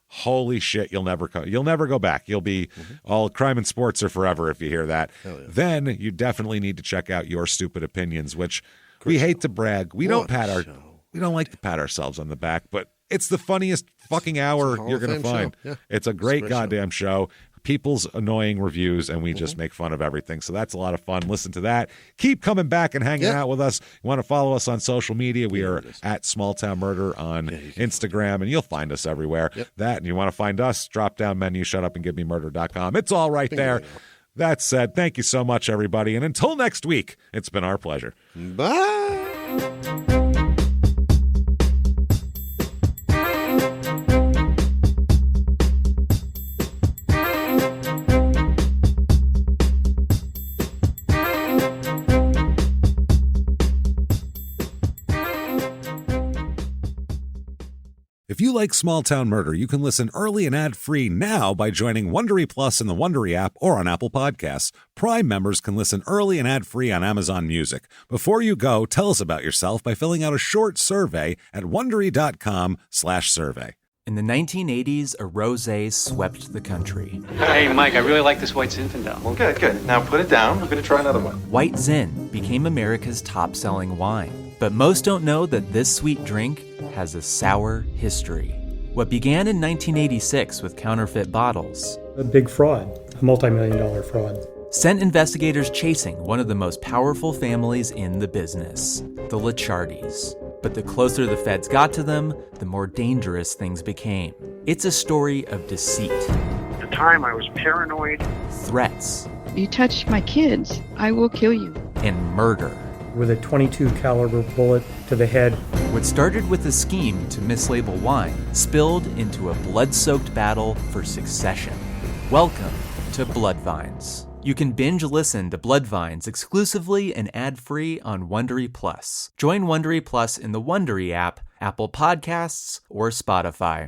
holy shit, you'll never go back. You'll be all crime and sports are forever if you hear that. Yeah. Then you definitely need to check out Your Stupid Opinions, which we hate to brag. We don't like to pat ourselves on the back, but it's the funniest fucking hour you're going to find. Yeah. It's a great goddamn show. People's annoying reviews, and we just make fun of everything. So that's a lot of fun. Listen to that. Keep coming back and hanging out with us. You want to follow us on social media? We are at Small Town Murder on Instagram, and you'll find us everywhere. That, and you want to find us, drop down menu, shutupandgivememurder.com. It's all right there. That said, thank you so much, everybody. And until next week, it's been our pleasure. Bye. If you like Small Town Murder, you can listen early and ad-free now by joining Wondery Plus in the Wondery app or on Apple Podcasts. Prime members can listen early and ad-free on Amazon Music. Before you go, tell us about yourself by filling out a short survey at Wondery.com/survey. In the 1980s, a rosé swept the country. Hey, Mike, I really like this White Zinfandel. Well, good. Now put it down. I'm going to try another one. White Zin became America's top-selling wine. But most don't know that this sweet drink has a sour history. What began in 1986 with counterfeit bottles, a big fraud, a multi-million-dollar fraud, sent investigators chasing one of the most powerful families in the business, the Licciardis. But the closer the feds got to them, the more dangerous things became. It's a story of deceit. At the time, I was paranoid. Threats. You touch my kids, I will kill you. And murder. With a .22 caliber bullet to the head. What started with a scheme to mislabel wine spilled into a blood-soaked battle for succession. Welcome to Bloodvines. You can binge listen to Bloodvines exclusively and ad-free on Wondery Plus. Join Wondery Plus in the Wondery app, Apple Podcasts, or Spotify.